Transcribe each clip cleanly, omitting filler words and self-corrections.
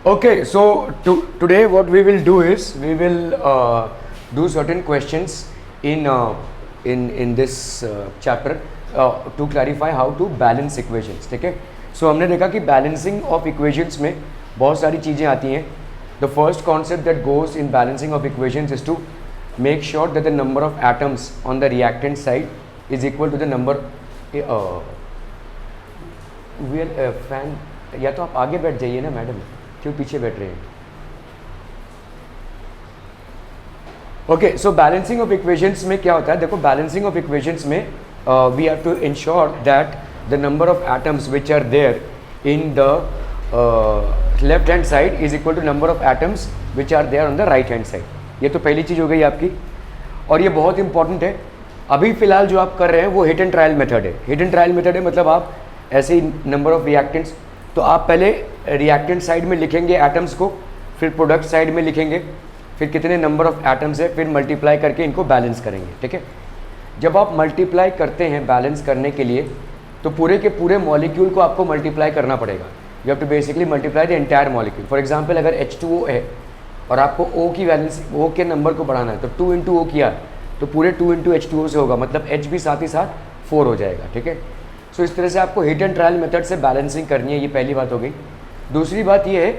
Okay, so today what we will do is we will do certain questions in this chapter to clarify how to balance equations. ठीक है, so हमने देखा कि balancing of equations में बहुत सारी चीज़ें आती हैं. The first concept that goes in balancing of equations is to make sure that the number of atoms on the reactant side is equal to the number fan. या तो आप आगे बैठ जाइए ना मैडम, क्यों पीछे बैठ रहे हैं. Okay, so balancing of equations में क्या होता है, देखो बैलेंसिंग ऑफ इक्वेशंस में we have to ensure that the number of atoms which are there in the left hand side is equal to number of atoms which are there on the right hand side. ये तो पहली चीज़ हो गई आपकी, और ये बहुत important है. अभी फिलहाल जो आप कर रहे हैं वो हिट एंड ट्रायल मेथड है. हिट एंड ट्रायल मेथड है मतलब आप ऐसे ही नंबर ऑफ रिएक्टेंट्स, तो आप पहले रिएक्टेंट साइड में लिखेंगे एटम्स को, फिर प्रोडक्ट साइड में लिखेंगे, फिर कितने नंबर ऑफ एटम्स है, फिर मल्टीप्लाई करके इनको बैलेंस करेंगे. ठीक है, जब आप मल्टीप्लाई करते हैं बैलेंस करने के लिए तो पूरे के पूरे मॉलिक्यूल को आपको मल्टीप्लाई करना पड़ेगा. You have to basically multiply the entire molecule. For example अगर H2O है और आपको O की वैलेंस, O के नंबर को बढ़ाना है, तो 2 इंटू O किया तो पूरे 2 इंटू H2O से होगा, मतलब H भी साथ ही साथ 4 हो जाएगा. ठीक है, सो इस तरह से आपको हिट एंड ट्रायल मेथड से बैलेंसिंग करनी है. ये पहली बात हो गई. दूसरी बात ये है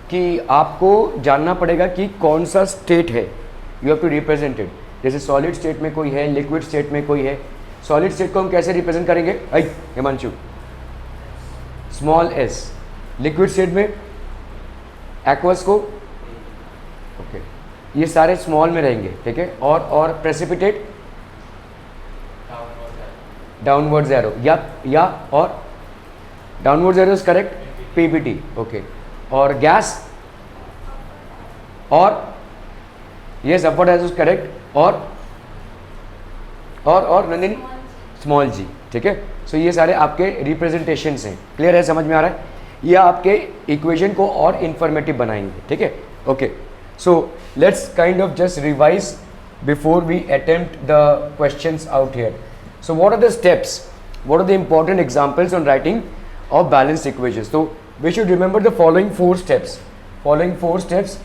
कि आपको जानना पड़ेगा कि कौन सा स्टेट है, you have to represent it. जैसे सॉलिड स्टेट में कोई है, लिक्विड स्टेट में कोई है. सॉलिड स्टेट को हम कैसे रिप्रेजेंट करेंगे, आई Himanshu, small S. Liquid state में एक्वस को, ओके, ये सारे स्मॉल में रहेंगे. ठीक है, और प्रेसिपिटेट डाउनवर्ड एरो, या और downward arrow is correct, PPT. Okay, और गैस और yes upward arrow is correct, और नंदिनी स्मॉल जी. ठीक है, सो ये सारे आपके रिप्रेजेंटेशंस हैं. क्लियर है, समझ में आ रहा है. ये आपके इक्वेशन को और इंफॉर्मेटिव बनाएंगे. ठीक है, okay, so let's kind of just revise before we attempt the questions out here. So what are the steps? What are the important examples on writing of balanced equations? So we should remember the following 4 steps. Following 4 steps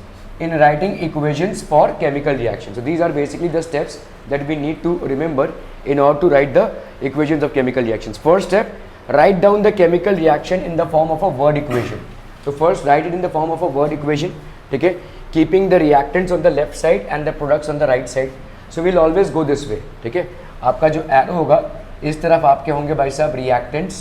in writing equations for chemical reactions. So these are basically the steps that we need to remember in order to write the equations of chemical reactions. First step, write down the chemical reaction in the form of a word equation. So first write it in the form of a word equation. Okay, keeping the reactants on the left side and the products on the right side. So we'll always go this way. ठीक है, आपका जो arrow होगा इस तरफ आपके होंगे भाई साहब रिएक्टेंट्स,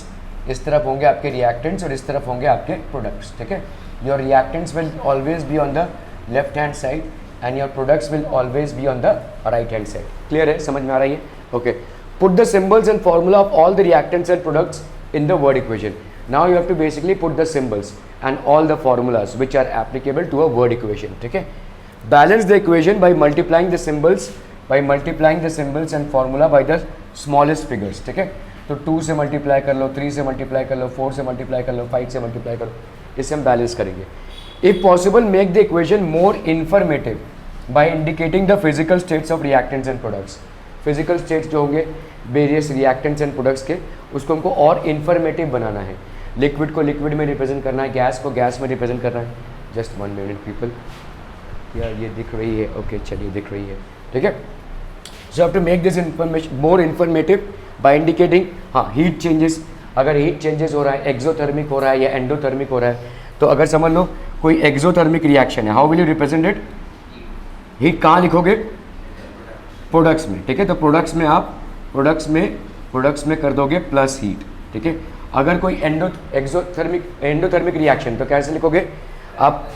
इस तरफ होंगे आपके रिएक्टेंट्स और इस तरफ होंगे आपके प्रोडक्ट्स. ठीक है, your reactants will always be on the left hand side and your products will always be on the right hand side. Clear है, समझ में आ रही है. Okay, put the symbols and formula of all the reactants and products in the word equation. Now you have to basically put the symbols and all the formulas which are applicable to a word equation. ठीक है, balance the equation by multiplying the symbols, by multiplying the symbols and formula by the smallest figures. ठीक है, तो 2 से multiply कर लो, 3 से multiply कर लो, 4 से मल्टीप्लाई कर लो, 5 से मल्टीप्लाई करो. इससे हम बैलेंस करेंगे. If possible make the equation more informative by indicating the physical states of reactants and products. Physical states जो होंगे वेरियस रिएक्टेंट्स एंड प्रोडक्ट्स के, उसको हमको और इन्फॉर्मेटिव बनाना है. लिक्विड को लिक्विड में रिप्रेजेंट करना है, गैस को गैस में रिप्रेजेंट करना है. जस्ट 1 मिनट पीपल, यार ये दिख रही है. ओके, चलिए दिख रही है. ठीक है, so you have to make this information more informative by indicating heat changes. अगर हीट चेंजेस हो रहा है, एक्सोथर्मिक हो रहा है या एंडोथर्मिक हो रहा है, तो अगर समझ लो कोई एक्सोथर्मिक रिएक्शन है, how will you represent it. Heat कहाँ लिखोगे, प्रोडक्ट्स में. ठीक है, तो प्रोडक्ट्स में आप प्रोडक्ट्स में कर दोगे प्लस हीट. ठीक है, अगर कोई एंडोथर्मिक रिएक्शन तो कैसे लिखोगे आप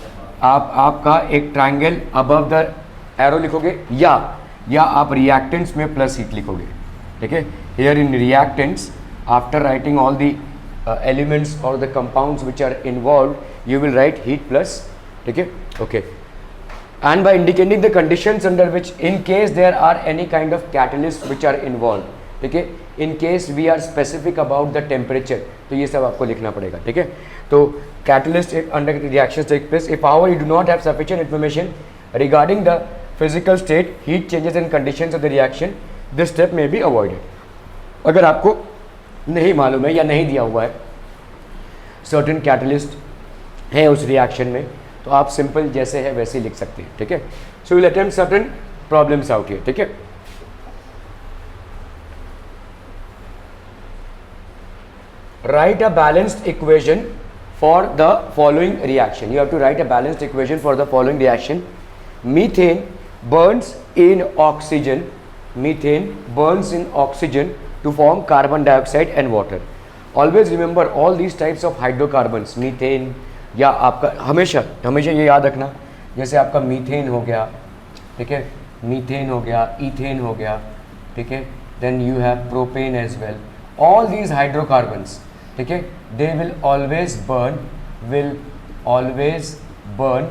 आपका एक ट्राइंगल अबव द एरो लिखोगे, या आप रिएक्टेंट्स में प्लस हीट लिखोगे. ठीक है, here in reactants after writing all the elements और the compounds which are involve you will write heat plus. ठीक है, okay, and by indicating the conditions under which in case there are any kind of catalyst which are involve. ठीक है, in case we are specific about the temperature, तो ये सब आपको लिखना पड़ेगा. ठीक है, तो catalyst under reactions take place if however you do not have sufficient information regarding the physical state, heat changes and conditions of the reaction, this step may be avoided. अगर आपको नहीं मालूम है या नहीं दिया हुआ है certain catalyst है उस रिएक्शन में, तो आप सिंपल जैसे है वैसे ही लिख सकते हैं, ठीक है। So will attempt certain problems out here, ठीक है। Write a balanced equation for the following reaction. You have to write a balanced equation for the following reaction. Methane burns in oxygen. Methane burns in oxygen to form carbon dioxide and water. Always remember all these types of hydrocarbons. Methane या आपका हमेशा हमेशा ये याद रखना, जैसे आपका methane हो गया, ठीक है, मीथेन हो गया, इथेन हो गया, ठीक है, then you have propane as well. All these hydrocarbons, ठीक है, दे विल ऑलवेज बर्न,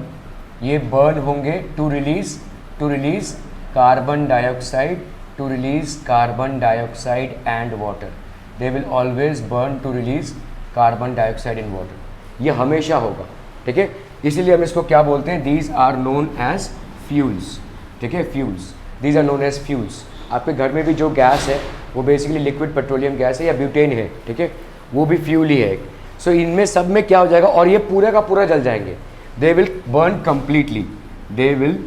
ये बर्न होंगे to release carbon dioxide, to release carbon dioxide and water. They will always burn to release carbon dioxide in water. ये हमेशा होगा, ठीक है. इसीलिए हम इसको क्या बोलते हैं, these are known as fuels, ठीक है, fuels. These are known as fuels. आपके घर में भी जो गैस है वो बेसिकली लिक्विड पेट्रोलियम गैस है या ब्यूटेन है, ठीक है, वो भी फ्यूल ही है. सो इनमें सब में क्या हो जाएगा, और ये पूरा का पूरा जल जाएंगे. They will burn completely, they will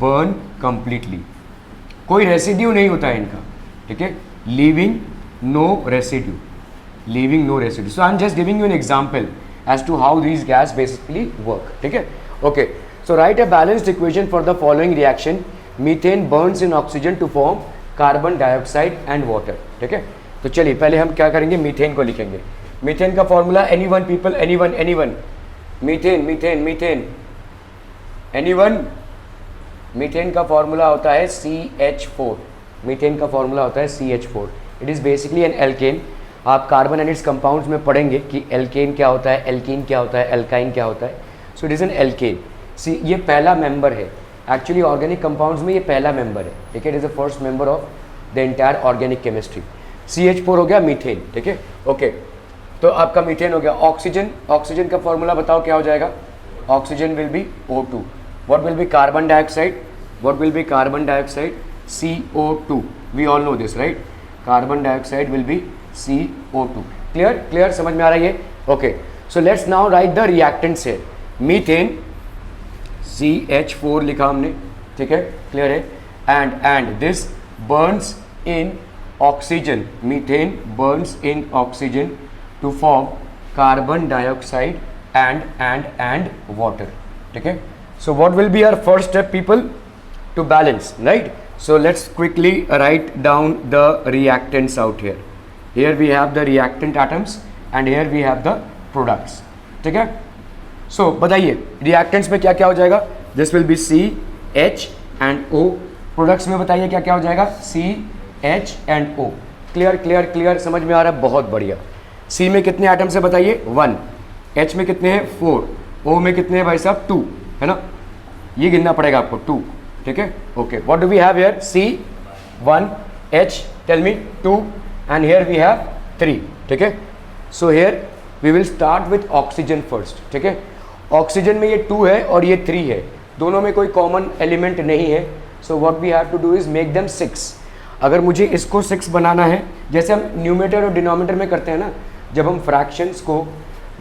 burn completely. कोई रेसिड्यू नहीं होता है इनका, ठीक है, leaving no residue, leaving no residue. So I am just giving you an example as to how these gas basically work, ठीक है. Okay, so write a balanced equation for the following reaction. Methane burns in oxygen to form carbon dioxide and water, ठीक है. तो चलिए पहले हम क्या करेंगे, मीथेन को लिखेंगे. मीथेन का formula, anyone people, anyone. Methane anyone. Methane का फॉर्मूला होता है CH4. मीथेन का फॉर्मूला होता है CH4. It is basically an alkane. आप कार्बन एंड इट्स कंपाउंड्स में पढ़ेंगे कि एल्केन क्या होता है, एल्कीन क्या होता है, एल्काइन क्या होता है. So it is an alkane. See ये पहला मेंबर है एक्चुअली ऑर्गेनिक कंपाउंड्स में, ये पहला मेंबर है, ठीक है. It is the first member of the entire organic chemistry. CH4 हो गया मीथेन, ठीक है. ओके, तो आपका मीथेन हो गया. ऑक्सीजन का फॉर्मूला बताओ क्या हो जाएगा. Oxygen will be O2. What will be carbon dioxide, what will be carbon dioxide, CO2. We all know this, right. Carbon dioxide will be CO2. Clear, समझ में आ रहा है ये. Okay, so let's now write the reactants here. Methane CH4 लिखा हमने, ठीक है, क्लियर है. And this burns in oxygen. Methane burns in oxygen to form carbon dioxide and water, ठीक है. So what will be our first step people, to balance, right. So let's quickly write down the reactants out here. Here we have the reactant atoms and here we have the products, ठीक है. So बताइए reactants में क्या क्या हो जाएगा. This will be C, H and O. Products में बताइए क्या क्या हो जाएगा, C, H and O. Clear, समझ में आ रहा है, बहुत बढ़िया. C में कितने एटम्स है बताइए, 1. H में कितने हैं, 4. O में कितने हैं भाई साहब, 2, है ना. ये गिनना पड़ेगा आपको, 2, ठीक है. Okay, what do we have here, C 1, H tell me 2 and here we have 3, ठीक है. So here we will start with oxygen first, ठीक है. ऑक्सीजन में ये 2 है और ये 3 है, दोनों में कोई कॉमन एलिमेंट नहीं है. So what we have to do is make them 6. अगर मुझे इसको 6 बनाना है, जैसे हम न्यूमरेटर और डिनोमिनेटर में करते हैं ना, जब हम फ्रैक्शंस को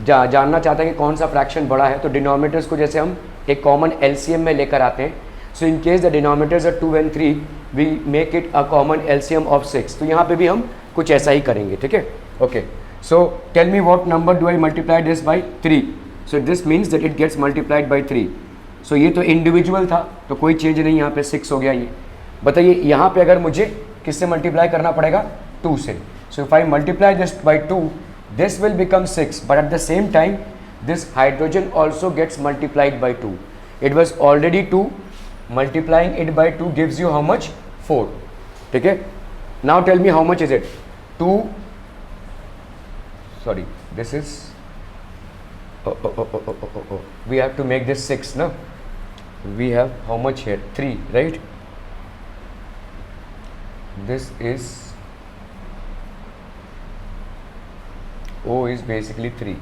जानना चाहते हैं कि कौन सा फ्रैक्शन बड़ा है, तो डिनोमिनेटर्स को जैसे हम एक कॉमन LCM में लेकर आते हैं. So in case the denominators are 2 and 3, we make it a common LCM of 6. तो यहाँ पे भी हम कुछ ऐसा ही करेंगे, ठीक है. Okay, so tell me what number do I multiply this by 3. So this means that it gets multiplied by 3. So ये तो इंडिविजुअल था, तो कोई चेंज नहीं, यहाँ पे 6 हो गया. ये बताइए यहाँ पे अगर मुझे किससे मल्टीप्लाई करना पड़ेगा, 2 से. So if I multiply this by 2, this will become 6, but at the same time this hydrogen also gets multiplied by 2. It was already 2. Multiplying it by 2 gives you how much, 4, ठीक है. Now tell me how much is it, 2, sorry, this is we have to make this 6, no. We have how much here, 3, right. This is O is basically 3.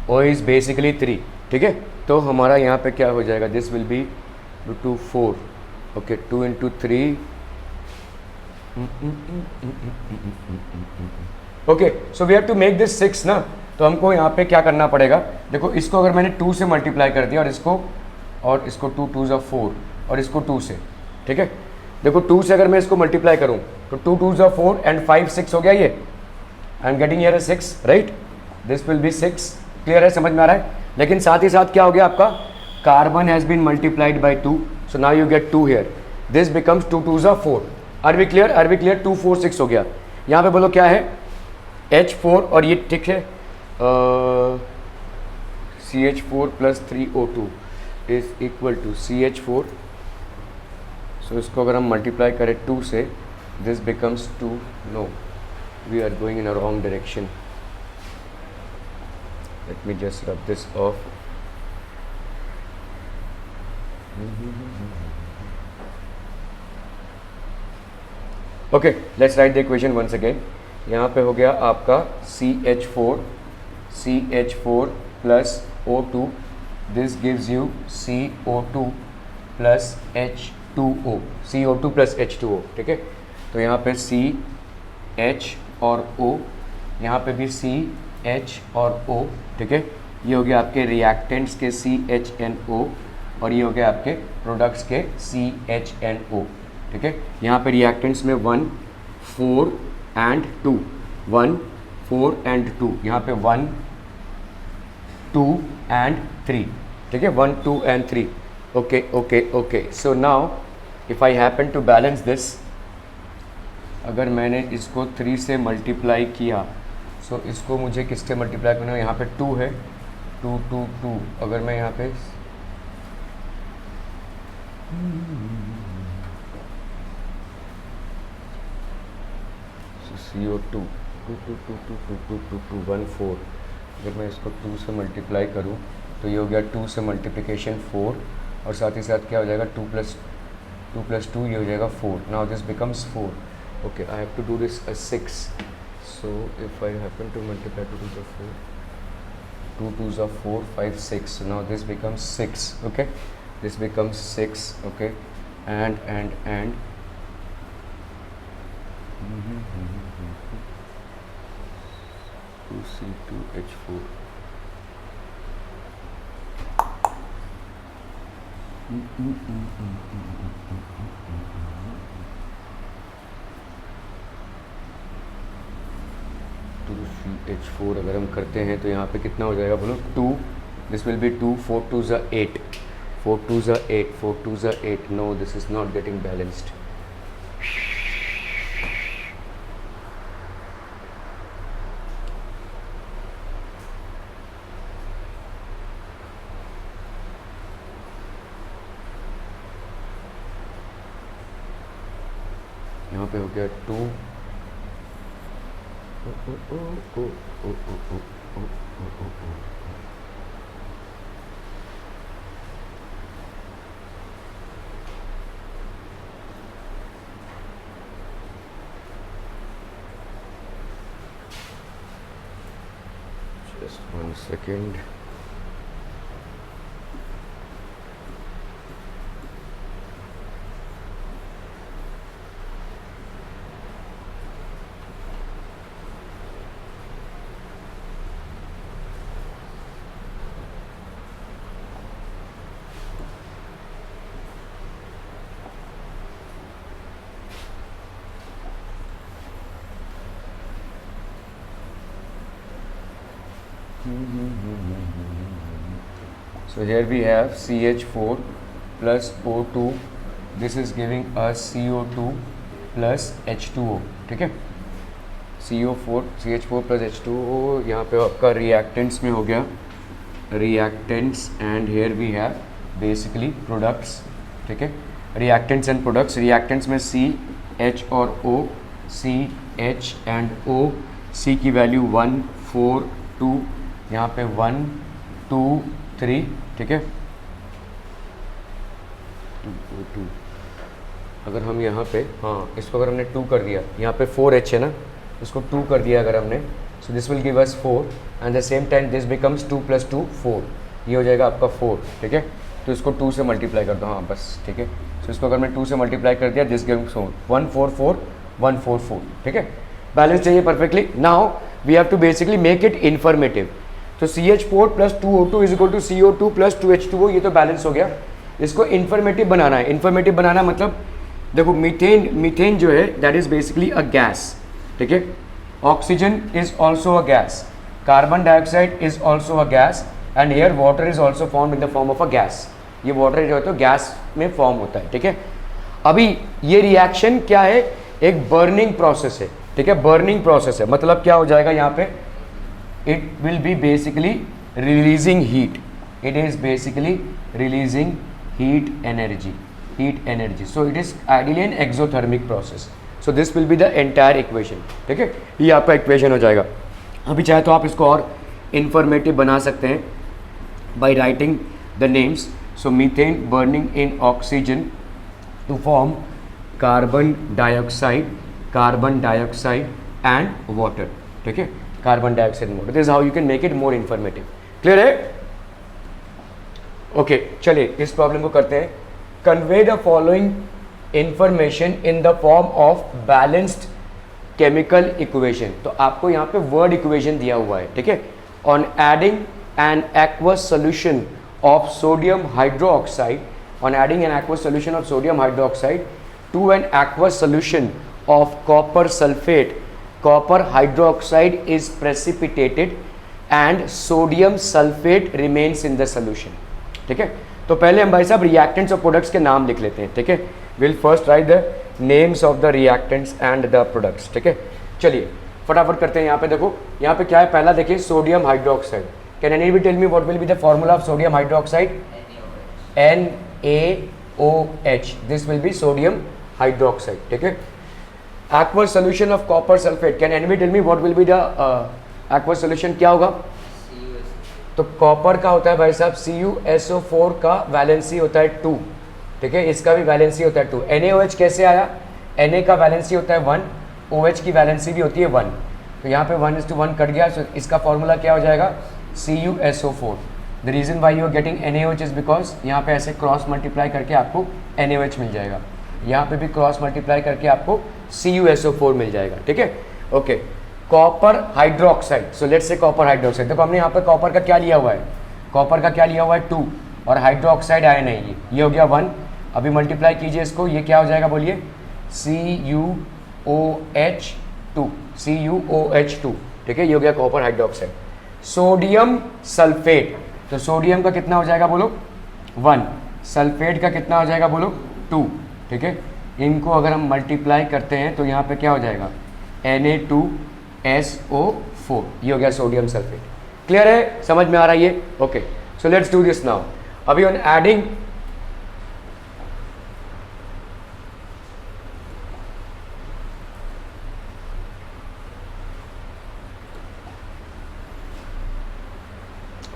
O is basically 3, ठीक है. तो हमारा यहाँ पे क्या हो जाएगा, this will be 2 4. Okay, 2 into 3. Okay, so we have to make this 6 ना. तो हमको यहाँ पे क्या करना पड़ेगा, देखो इसको अगर मैंने 2 से मल्टीप्लाई कर दिया और इसको 2 2 ज़ा 4 और इसको 2 से, ठीक है। देखो 2 से अगर मैं इसको मल्टीप्लाई करूँ तो 2 2 ज़ा 4 एंड 5 6 हो गया ये, I am getting here 6 right, this will B 6। Clear है, समझ में आ रहा है। लेकिन साथ ही साथ क्या हो गया आपका, carbon has been multiplied by 2, so now you get 2 here, this becomes 2 2 ज़ा 4। आर वी क्लियर 2 4 6 हो गया। यहाँ पे बोलो क्या है, H4 और ये ठीक है CH4 plus 3O2 is equal to CH4। सो इसको अगर हम मल्टीप्लाई करें 2 से, this becomes 2, no we are going in a wrong direction, let me just rub this off. Okay, let's write the equation once again. यहाँ पे हो गया आपका CH4 plus O2, this gives you CO2 plus H2O, CO2 plus H2O, ठीक है। तो यहाँ पे CH और O, यहाँ पे भी CH और O, ठीक है। ये हो गया आपके रिएक्टेंट्स के CHNO और ये हो गया आपके प्रोडक्ट्स के CHNO, ठीक है। यहाँ पे रिएक्टेंट्स में 1 4 एंड 2, 1 4 एंड 2, यहाँ पे 1 2 एंड 3, ठीक है, 1 2 and 3। Okay. So now if I happen to balance this, अगर मैंने इसको 3 से मल्टीप्लाई किया, सो इसको मुझे किससे मल्टीप्लाई करना है, यहाँ पे 2 है, 2 2 2, अगर मैं यहाँ पे CO2 2 2 2 2 2 2 2 2 1 4, अगर मैं इसको 2 से मल्टीप्लाई करूँ तो ये हो गया 2 से मल्टीप्लिकेशन 4, और साथ ही साथ क्या हो जाएगा 2 प्लस 2 ये हो जाएगा 4। Now this becomes 4। Okay, I have to do this 6, so if I happen to multiply 2 2 4, 2 2 ज़ा 4 5 6, so now this becomes 6, okay, this becomes 6, okay, and 2C2H4, अगर हम करते हैं तो यहाँ पे कितना हो जाएगा बोलो, 2, दिस विल बी 2, 4 2 ज़ा 8, 4 2 ज़ा 8, 4 2 ज़ा 8, no this is not getting balanced. यहाँ पे हो गया 2, just 1 second. So here we have CH4 plus O2, this is giving us CO2 plus H2O, ठीक है। CH4 plus H2O, यहाँ पे आपका रिएक्टेंट्स में हो गया reactants, and here we have basically products, ठीक है। रिएक्टेंट्स एंड प्रोडक्ट्स, रिएक्टेंट्स में C H और O, C H and O, C की वैल्यू 1 4 2, यहाँ पे 1 2 3, ठीक है, 2 अगर हम यहाँ पे, हाँ इसको अगर हमने 2 कर दिया, यहाँ पे 4H है ना, इसको 2 कर दिया अगर हमने, सो this will give us 4, and the same time this becomes 2 + 2 4, ये हो जाएगा आपका 4, ठीक है। तो इसको 2 से मल्टीप्लाई कर दो, हाँ बस, ठीक है। सो इसको अगर मैं 2 से मल्टीप्लाई कर दिया, दिस गिव्स 1 4 4 1 4 4, ठीक है। बैलेंस चाहिए perfectly. Now we have to basically make it informative. तो CH4 plus 2O2 is equal to CO2 plus 2H2O, ये तो बैलेंस हो गया। इसको इन्फॉर्मेटिव बनाना है। इन्फॉर्मेटिव बनाना मतलब देखो मीथेन जो है that is basically a gas, ठीक है। Oxygen is also a gas, carbon dioxide is also a gas, and here water is also form in the form of a gas. ये water जो है तो गैस में form होता है, ठीक है। अभी ये रिएक्शन क्या है, एक बर्निंग प्रोसेस है, ठीक है। बर्निंग प्रोसेस है मतलब क्या हो जाएगा यहाँ पे, it will be basically releasing heat, it is basically releasing heat energy, so it is ideally N exothermic process. So this will be the entire equation, ठीक है। ये आपका इक्वेशन हो जाएगा। अभी चाहे तो आप इसको और इंफॉर्मेटिव बना सकते हैं by writing the names. So methane burning in oxygen to form carbon dioxide and water, ठीक है। Carbon dioxide and water, this is how you can make it more informative. Clear है? ओके, चलिए इस problem को करते हैं। Convey the following information in the form of balanced chemical equation. तो आपको यहाँ पे वर्ड इक्वेशन दिया हुआ है, ठीक है। On adding N aqueous solution of sodium hydroxide, on adding an aqueous solution of sodium hydroxide to an aqueous solution of copper sulfate, copper hydroxide is precipitated and sodium sulfate remains in the solution, ठीक है। तो पहले हम भाई साहब reactants और products के नाम लिख लेते हैं, ठीक है। Will first right the names of the reactants and the products, ठीक है। चलिए फटाफट करते हैं। यहाँ पे देखो, यहाँ पे क्या है, पहला देखिए sodium hydroxide. Can any tell me what will be the formula of sodium hydroxide? NaOH, this will be sodium hydroxide, ठीक है। aqueous solution of copper sulfate, can anybody tell me what will be the aqueous solution? क्या होगा? तो copper का होता है भाई साहब CuSO4 का वैलेंसी होता है 2, ठीक है। इसका भी वैलेंसी होता है 2। NaOH कैसे आया? Na का वैलेंसी होता है 1, OH की वैलेंसी भी होती है 1, तो यहाँ पे 1:1 कट गया। तो इसका फॉर्मूला क्या हो जाएगा? CuSO4। The reason why you are getting NaOH is because यहाँ पे ऐसे क्रॉस मल्टीप्लाई करके आपको NaOH मिल जाएगा, यहाँ पे भी क्रॉस मल्टीप्लाई करके आपको CuSO4 मिल जाएगा, ठीक है। Okay, copper hydroxide. So let's say copper hydroxide, देखो हमने यहाँ पे कॉपर का क्या लिया हुआ है, कॉपर का क्या लिया हुआ है 2, और हाइड्रोक्साइड आया नहीं, ये हो गया 1। अभी मल्टीप्लाई कीजिए इसको, ये क्या हो जाएगा बोलिए? CuOH2, ठीक है। ये हो गया कॉपर हाइड्रोक्साइड। सोडियम सल्फेट, तो सोडियम का कितना हो जाएगा बोलो? 1, सल्फेट का कितना हो जाएगा बोलो? 2, ठीक है। इनको अगर हम मल्टीप्लाई करते हैं तो यहाँ पे क्या हो जाएगा? Na2SO4, ये हो गया सोडियम सल्फेट। क्लियर है? समझ में आ रहा है ये? Okay, so let's do this now. अभी ऑन एडिंग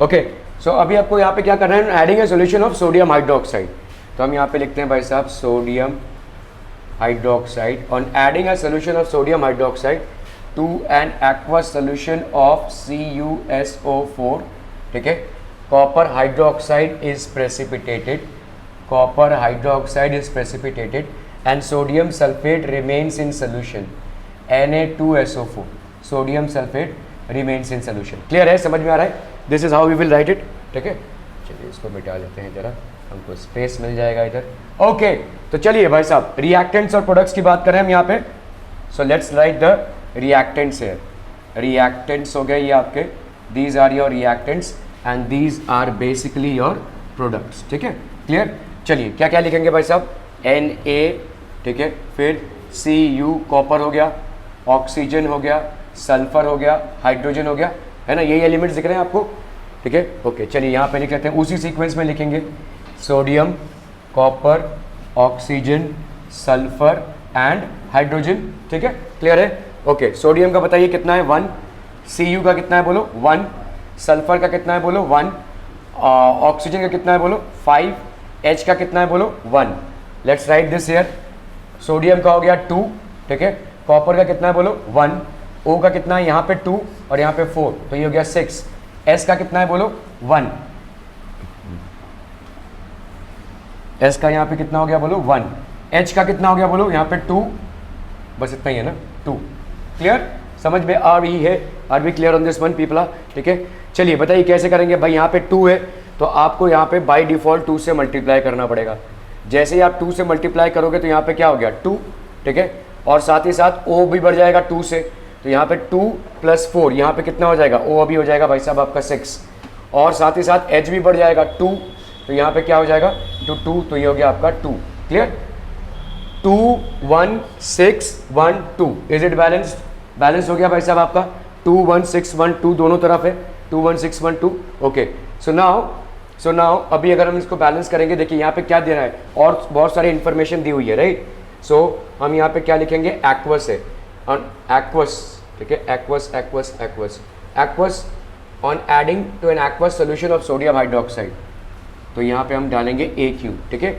ओके, सो अभी आपको यहाँ पे क्या करना है? Adding a solution of sodium hydroxide. तो हम यहाँ पे लिखते हैं भाई साहब sodium hydroxide. On adding a solution of sodium hydroxide to an aqueous solution of CuSO4, ठीक है। Copper hydroxide is precipitated, copper hydroxide is precipitated and sodium sulphate remains in solution, Na2SO4, sodium sulphate remains in solution. Clear है? समझ में आ रहा है? This is how we will write it, ठीक है। चलिए इसको मिटा लेते हैं, जरा हमको स्पेस मिल जाएगा इधर। ओके, तो चलिए भाई साहब रिएक्टेंट्स और प्रोडक्ट्स की बात करें हम यहाँ पे। So let's write the reactants here. Reactants हो गए ये आपके, these are your reactants and these are basically your products, ठीक है। क्लियर? चलिए क्या क्या लिखेंगे भाई साहब? Na, ठीक है, फिर Cu कॉपर हो गया, ऑक्सीजन हो गया, सल्फर हो गया, हाइड्रोजन हो गया, है ना। यही एलिमेंट्स दिख रहे हैं आपको, ठीक है। ओके, चलिए यहाँ पे लिख लेते हैं, उसी सीक्वेंस में लिखेंगे sodium, copper, oxygen, sulphur and hydrogen, ठीक है। क्लियर है? ओके, सोडियम का बताइए कितना है? 1, Cu का कितना है बोलो? 1, सल्फर का कितना है बोलो? 1, ऑक्सीजन का कितना है बोलो? 5, H का कितना है बोलो? 1। Let's write this here. Sodium का हो गया 2, ठीक है। कॉपर का कितना है बोलो? 1, O का कितना है यहाँ पे 2 और यहाँ पे 4, तो ये हो गया 6। S का कितना है बोलो? 1, S का यहाँ पे कितना हो गया बोलो? 1। H का कितना हो गया बोलो? यहाँ पे 2, बस इतना ही है ना, 2। क्लियर? समझ में आ रही है? Are we clear on this one people? ठीक है, चलिए बताइए कैसे करेंगे भाई। यहाँ पे 2 है तो आपको यहाँ पे बाय डिफ़ॉल्ट 2 से मल्टीप्लाई करना पड़ेगा। जैसे ही आप 2 से मल्टीप्लाई करोगे तो यहाँ पे क्या हो गया 2, ठीक है, और साथ ही साथ ओ भी बढ़ जाएगा 2 से, तो यहाँ पे 2 + 4 यहाँ पे कितना हो जाएगा, ओ अभी हो जाएगा भाई साहब आपका 6, और साथ ही साथ एच भी बढ़ जाएगा 2, तो यहाँ पे क्या हो जाएगा 2, तो ये हो गया आपका 2। Clear? 2 1 6 1 2, is it balanced? Balance हो गया भाई साहब आपका 2 1 6 1 2 दोनों तरफ है 2 1 6 1 2। ओके, सो नाउ अभी अगर हम इसको बैलेंस करेंगे, देखिए यहाँ पे क्या दे रहा है और बहुत सारी इन्फॉर्मेशन दी हुई है, राइट। सो हम यहाँ पे क्या लिखेंगे, एक्वस है, एक्वस, ठीक है, aqueous on adding to an aqueous solution of sodium hydroxide, तो यहाँ पे हम डालेंगे AQ, ठीक है,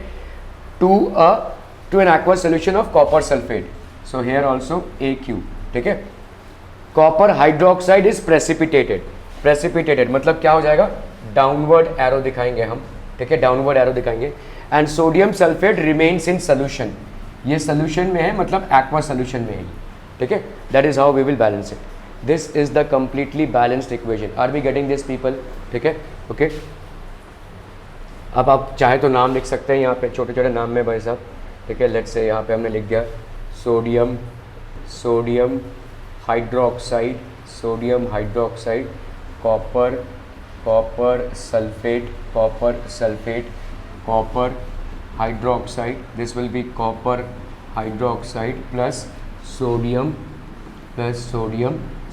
to an aqueous solution of copper sulphate, so here also AQ, ठीक है। कॉपर हाइड्रोक्साइड इज प्रेसिपिटेटेड मतलब क्या हो जाएगा, डाउनवर्ड एरो दिखाएंगे हम, ठीक है, डाउनवर्ड एरो दिखाएंगे। And sodium sulphate remains in solution, ये सोल्यूशन में है मतलब एक्वस सोल्यूशन में है, ठीक है। That is how we will balance it. This is the completely balanced equation. Are we getting this people? ठीक है, ओके। अब आप चाहे तो नाम लिख सकते हैं यहाँ पे, छोटे छोटे नाम में भाई साहब, ठीक है। लेट्स से यहाँ पे हमने लिख दिया sodium hydroxide, copper sulphate, copper hydroxide, this will be copper hydroxide plus sodium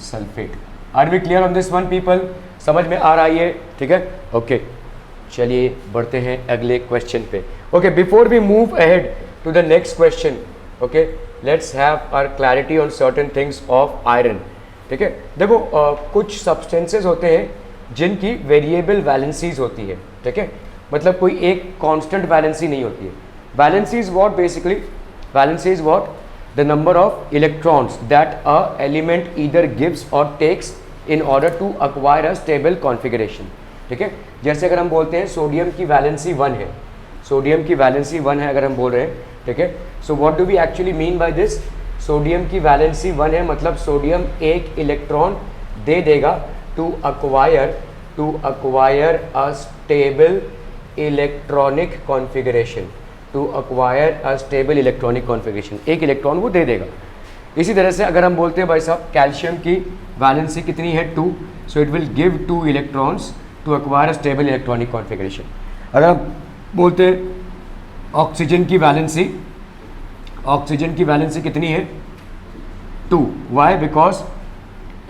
sulphate. Are we clear on this one people? समझ में आ रहा है? ठीक है, ओके। चलिए बढ़ते हैं अगले क्वेश्चन पे। Okay, before we move ahead to the next question, okay, let's have our clarity on certain things of iron, ठीक है। देखो कुछ सब्सटेंसेस होते हैं जिनकी वेरिएबल वैलेंसीज होती है, ठीक है, मतलब कोई एक कांस्टेंट वैलेंसी नहीं होती है। Valency is what, basically valency is what, the number of electrons that a element either gives or takes in order to acquire a stable configuration, ठीक है। जैसे अगर हम बोलते हैं सोडियम की वैलेंसी 1 है, सोडियम की वैलेंसी 1 है अगर हम बोल रहे हैं, ठीक है। So what do we actually mean by this? Sodium की वैलेंसी 1 है मतलब सोडियम एक इलेक्ट्रॉन दे देगा to acquire a stable electronic configuration, एक इलेक्ट्रॉन वो दे देगा। इसी तरह से अगर हम बोलते हैं भाई साहब कैल्शियम की वैलेंसी कितनी है 2, so it will give 2 electrons to acquire a stable electronic configuration. अगर हम बोलते हैं ऑक्सीजन की वैलेंसी कितनी है 2, वाई? बिकॉज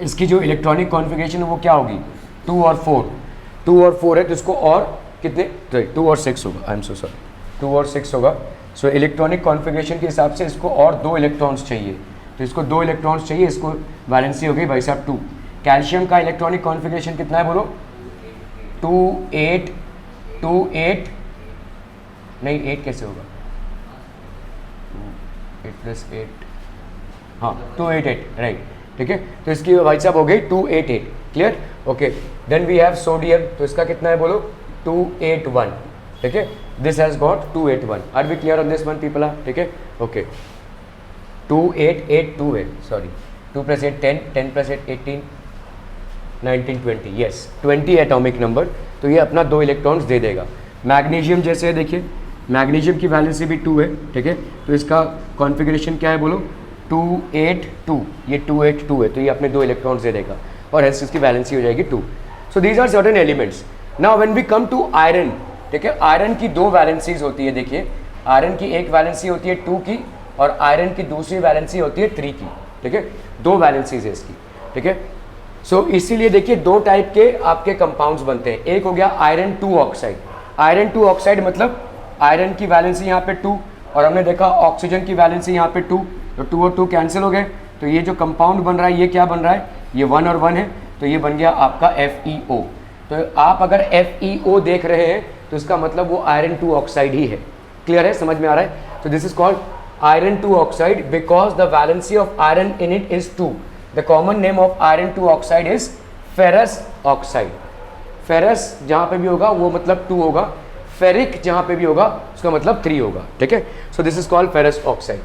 इसकी जो इलेक्ट्रॉनिक कॉन्फ़िगरेशन है वो क्या होगी 2 और 4 है, तो इसको और कितने 2 और 6 होगा, आई एम सो सॉरी 2 और 6 होगा। सो इलेक्ट्रॉनिक कॉन्फ़िगरेशन के हिसाब से इसको और 2 इलेक्ट्रॉन्स चाहिए, तो इसको 2 इलेक्ट्रॉन्स चाहिए, इसको वैलेंसी हो गई भाई साहब 2। कैल्शियम का इलेक्ट्रॉनिक कॉन्फ़िगरेशन कितना है बोलो? 2 8 नहीं 8 कैसे होगा, 8 + 8, हाँ 288, राइट, ठीक है। तो इसकी भाई साहब हो गई 288, clear, okay. Then we have sodium, तो इसका कितना है बोलो 281, ठीक है। This has got 281। Are we clear on this one people? ठीक है, ओके। 2882 है, सॉरी 2 + 8 10, 10 + 8 18, 19 20, यस 20 एटॉमिक नंबर, तो ये अपना 2 इलेक्ट्रॉन्स दे देगा। मैग्नीशियम जैसे देखिए, मैग्नीशियम की वैलेंसी भी 2 है, ठीक है, तो इसका कॉन्फ़िगरेशन क्या है बोलो 282, ये 282 है, तो ये अपने 2 इलेक्ट्रॉन्स दे देगा और हेंस इसकी वैलेंसी हो जाएगी 2। So these are certain elements. Now when we come to iron, ठीक है, आयरन की 2 वैलेंसीज होती है। देखिए आयरन की एक वैलेंसी होती है 2 की और आयरन की दूसरी वैलेंसी होती है 3 की, ठीक है, 2 वैलेंसीज है इसकी, ठीक है। सो इसीलिए देखिए 2 टाइप के आपके कंपाउंड्स बनते हैं। एक हो गया आयरन 2 ऑक्साइड, आयरन 2 ऑक्साइड मतलब आयरन की वैलेंसी यहाँ पे 2 और हमने देखा ऑक्सीजन की वैलेंसी यहाँ पे 2, तो 2 और 2 कैंसिल हो गए, तो ये जो कंपाउंड बन रहा है ये क्या बन रहा है, ये 1 और 1 है, तो ये बन गया आपका FeO। तो आप अगर FeO देख रहे हैं तो इसका मतलब वो आयरन 2 ऑक्साइड ही है। क्लियर है, समझ में आ रहा है? तो this is called iron 2 oxide because the valency of iron in it is 2। The common name of iron 2 oxide is ferrous oxide. Ferrous जहाँ पे भी होगा वो मतलब 2 होगा, फेरिक जहाँ पे भी होगा उसका मतलब 3 होगा, ठीक है। So this is called ferrous oxide.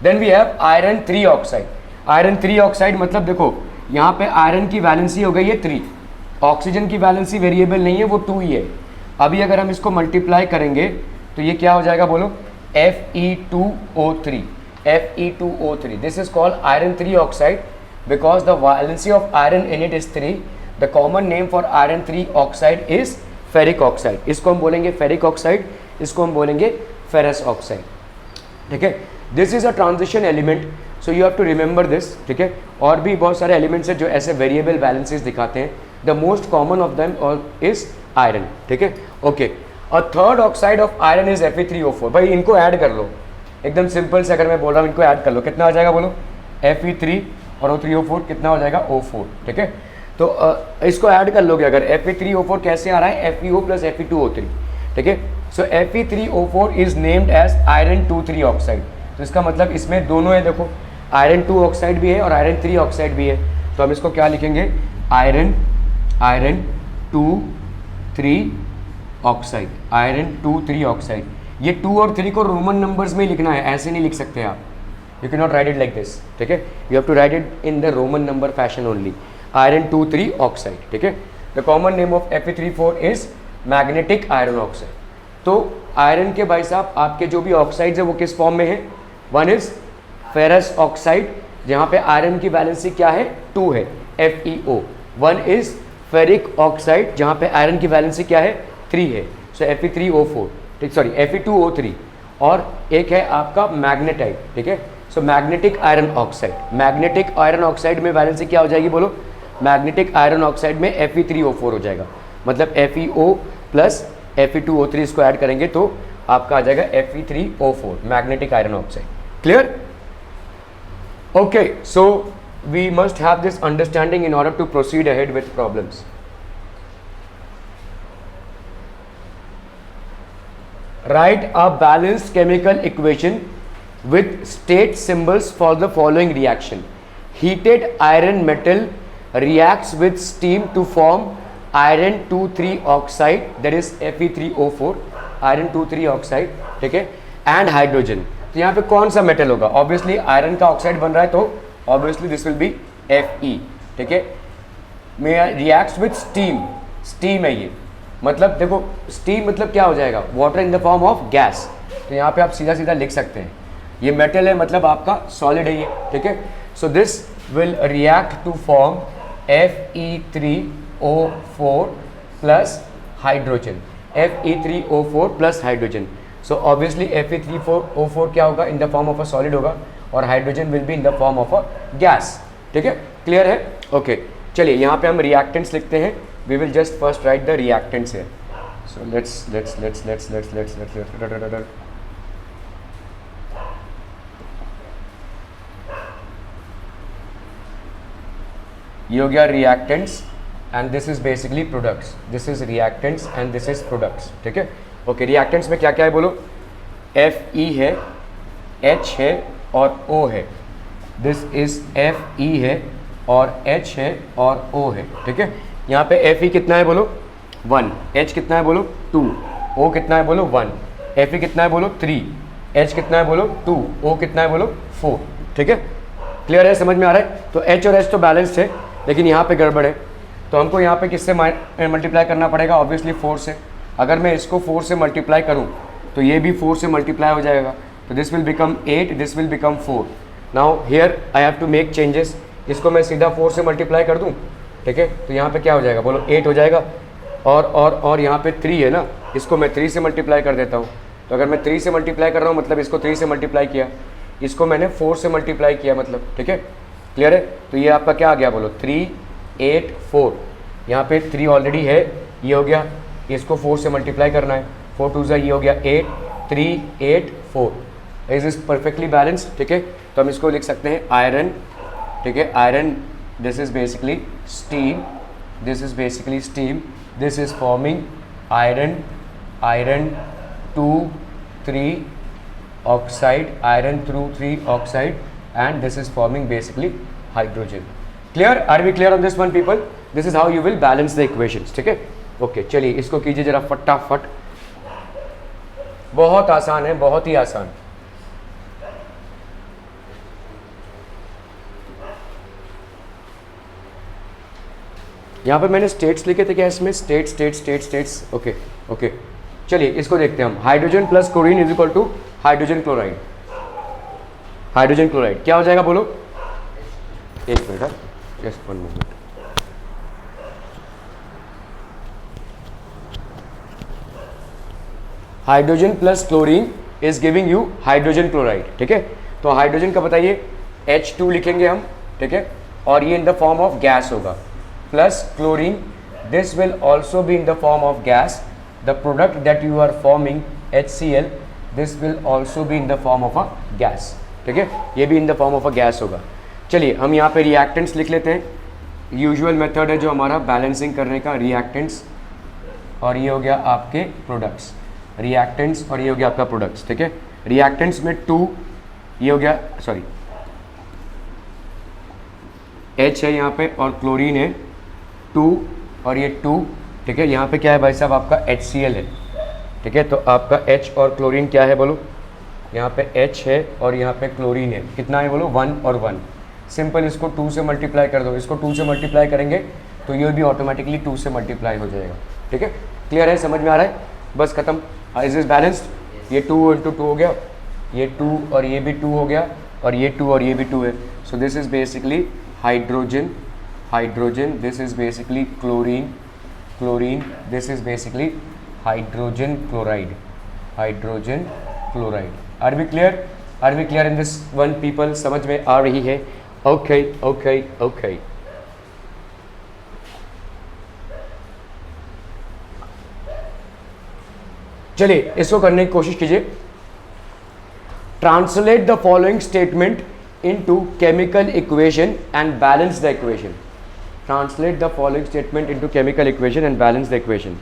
Then we have iron 3 oxide. Iron 3 oxide मतलब देखो यहाँ पे आयरन की वैलेंसी हो गई है 3, ऑक्सीजन की वैलेंसी वेरिएबल नहीं है, वो 2 ही है। अभी अगर हम इसको मल्टीप्लाई करेंगे तो ये क्या हो जाएगा बोलो, Fe2O3, Fe2O3, this is called iron 3 oxide because the valency of iron in it is 3। The common name for iron 3 oxide is ferric oxide. इसको हम बोलेंगे फेरिक ऑक्साइड, इसको हम बोलेंगे फेरस ऑक्साइड, ठीक है। This is a transition element, so you have to remember this, ठीक है। और भी बहुत सारे एलिमेंट्स हैं जो ऐसे वेरिएबल बैलेंसेस दिखाते हैं। The most common of them is iron, ठीक है, ओके। और third oxide of iron is Fe3O4। भाई इनको ऐड कर लो, एकदम सिंपल से अगर मैं बोल रहा हूँ इनको ऐड कर लो, कितना आ जाएगा बोलो, Fe3 और O3O4 कितना हो जाएगा, O4, ठीक है। तो इसको ऐड कर लोगे अगर, Fe3O4 कैसे आ रहा है, FeO प्लस Fe2O3, ठीक है। सो Fe3O4 is named as iron 2,3 oxide. तो इसका मतलब इसमें दोनों है, देखो आयरन 2 ऑक्साइड भी है और आयरन 3 ऑक्साइड भी है। तो हम इसको क्या लिखेंगे, आयरन 2,3 ऑक्साइड, आयरन 2,3 ऑक्साइड। ये 2 और 3 को रोमन नंबर्स में लिखना है, ऐसे नहीं लिख सकते आप, you can not write it like this, ठीक है। You have to write it in the Roman number fashion only, iron 2,3 oxide, ठीक है। The common name of Fe3O4 is magnetic iron oxide. तो आयरन के भाई साहब आपके जो भी ऑक्साइड्स है वो किस फॉर्म में है, वन इज फेरस ऑक्साइड जहाँ पे आयरन की वैलेंसी क्या है, 2 है, FeO। One is ferric oxide जहाँ पे आयरन की वैलेंसी क्या है, 3 है, सो Fe3O4, ठीक, सॉरी Fe2O3। और एक है आपका मैग्नेटाइट, ठीक है, so magnetic iron oxide. Magnetic iron oxide में वैलेंसी क्या हो जाएगी बोलो, मैग्नेटिक आयरन ऑक्साइड में Fe3O4 हो जाएगा, मतलब FeO प्लस Fe2O3 इसको ऐड करेंगे तो आपका आ जाएगा Fe3O4, magnetic iron oxide. Clear, okay. So we must have this understanding in order to proceed ahead with problems. Write a balanced chemical equation with state symbols for the following reaction. Heated iron metal reacts with steam to form iron 2,3 oxide, that is Fe3O4, iron 2,3 oxide, ठीक है, and hydrogen। तो यहाँ पे कौन सा metal होगा, obviously iron का oxide बन रहा है तो obviously this will B Fe, ठीक है। रिएक्ट्स विथ स्टीम, स्टीम है ये, मतलब देखो स्टीम मतलब क्या हो जाएगा, water in the form of gas. तो यहाँ पे आप सीधा सीधा लिख सकते हैं ये मेटल है मतलब आपका सॉलिड है ये, ठीक है। So this will react to form Fe3O4 plus hydrogen, Fe3O4 plus hydrogen. So obviously Fe3O4 क्या होगा, in the form of a solid होगा और hydrogen will be in the form of a gas, ठीक है। क्लियर है, okay. चलिए यहाँ पे हम रिएक्टेंट्स लिखते हैं, we will just first write the reactants here. So let's ये हो गया reactants and this is basically products. This is reactants and this is products, ठीक है। ओके, reactants में क्या क्या है बोलो, Fe है, H है और O है। This is Fe है और H है और O है, ठीक है। यहाँ पे Fe कितना है बोलो 1, H कितना है बोलो 2, O कितना है बोलो 1, Fe कितना है बोलो 3, H कितना है बोलो 2, O कितना है बोलो 4, ठीक है। क्लियर है, समझ में आ रहा है। तो H और H तो बैलेंस है, लेकिन यहाँ पे गड़बड़ है, तो हमको यहाँ पे किससे मल्टीप्लाई करना पड़ेगा, ऑब्वियसली 4 से। अगर मैं इसको 4 से मल्टीप्लाई करूँ तो ये भी 4 से मल्टीप्लाई हो जाएगा, तो this will become 8, this will become 4। Now here I have to make changes, इसको मैं सीधा 4 से मल्टीप्लाई कर दूँ, ठीक है। तो यहाँ पे क्या हो जाएगा बोलो 8 हो जाएगा, और यहाँ पे 3 है ना, इसको मैं 3 से मल्टीप्लाई कर देता हूँ। तो अगर मैं 3 से मल्टीप्लाई कर रहा हूँ मतलब इसको 3 से मल्टीप्लाई किया, इसको मैंने 4 से मल्टीप्लाई किया मतलब, ठीक है। क्लियर है, तो ये आपका क्या आ गया बोलो 3, 8, 4। यहाँ पे 3 ऑलरेडी है, ये हो गया, इसको 4 से मल्टीप्लाई करना है, 4 2 ये हो गया 8, 3, 8, 4। इज इज परफेक्टली बैलेंस्ड, ठीक है। तो हम इसको लिख सकते हैं आयरन, ठीक है, iron, this is basically steam, this is basically steam, this is forming iron 2,3 oxide, iron 2,3 oxide, and this is forming basically hydrogen. Clear, are we clear on this one people? This is how you will balance the equations, ठीक है। Okay, चलिए इसको कीजिए जरा फटाफट, बहुत आसान है, बहुत ही आसान। यहाँ पे मैंने स्टेट्स लिखे थे क्या इसमें, state state state states, okay okay. चलिए इसको देखते हैं हम, hydrogen plus chlorine is equal to hydrogen chloride. Hydrogen chloride क्या हो जाएगा बोलो, एक minute, just 1 minute. Hydrogen plus chlorine is giving you hydrogen chloride, ठीक है। तो हाइड्रोजन का बताइए H2 लिखेंगे हम, ठीक है, और ये in the form of gas होगा, plus chlorine, this will also be in the form of gas, the product that you are forming HCl, this will also be in the form of a gas, ठीक है, ये भी in the form of a gas होगा। चलिए हम यहाँ पे reactants लिख लेते हैं, यूजुअल मेथड है जो हमारा बैलेंसिंग करने का, रिएक्टेंट्स और ये हो गया आपके प्रोडक्ट्स, रिएक्टेंट्स और ये हो गया आपका प्रोडक्ट्स, ठीक है। रिएक्टेंट्स में 2, ये हो गया सॉरी H है यहाँ पे और क्लोरीन है 2 और ये 2, ठीक है। यहाँ पे क्या है भाई साहब आपका HCl है, ठीक है। तो आपका H और क्लोरीन क्या है बोलो, यहाँ पे H है और यहाँ पे क्लोरीन है, कितना है बोलो 1 और 1। सिंपल, इसको 2 से मल्टीप्लाई कर दो, इसको 2 से मल्टीप्लाई करेंगे तो ये भी ऑटोमेटिकली 2 से मल्टीप्लाई हो जाएगा, ठीक है। क्लियर है, समझ में आ रहा है, बस खत्म। इज इज बैलेंस्ड, ये 2 इंटू 2 हो गया, ये 2 और ये भी 2 हो गया और ये 2 और ये भी 2 है। So this is basically hydrogen, hydrogen, this is basically chlorine, chlorine, this is basically hydrogen chloride, hydrogen chloride. Are we clear, are we clear in this one people, समझ में आ रही है? Okay okay okay. चलिए इसको करने की कोशिश कीजिए। Translate the following statement into chemical equation and balance the equation. Translate the following statement into chemical equation and balance the equation.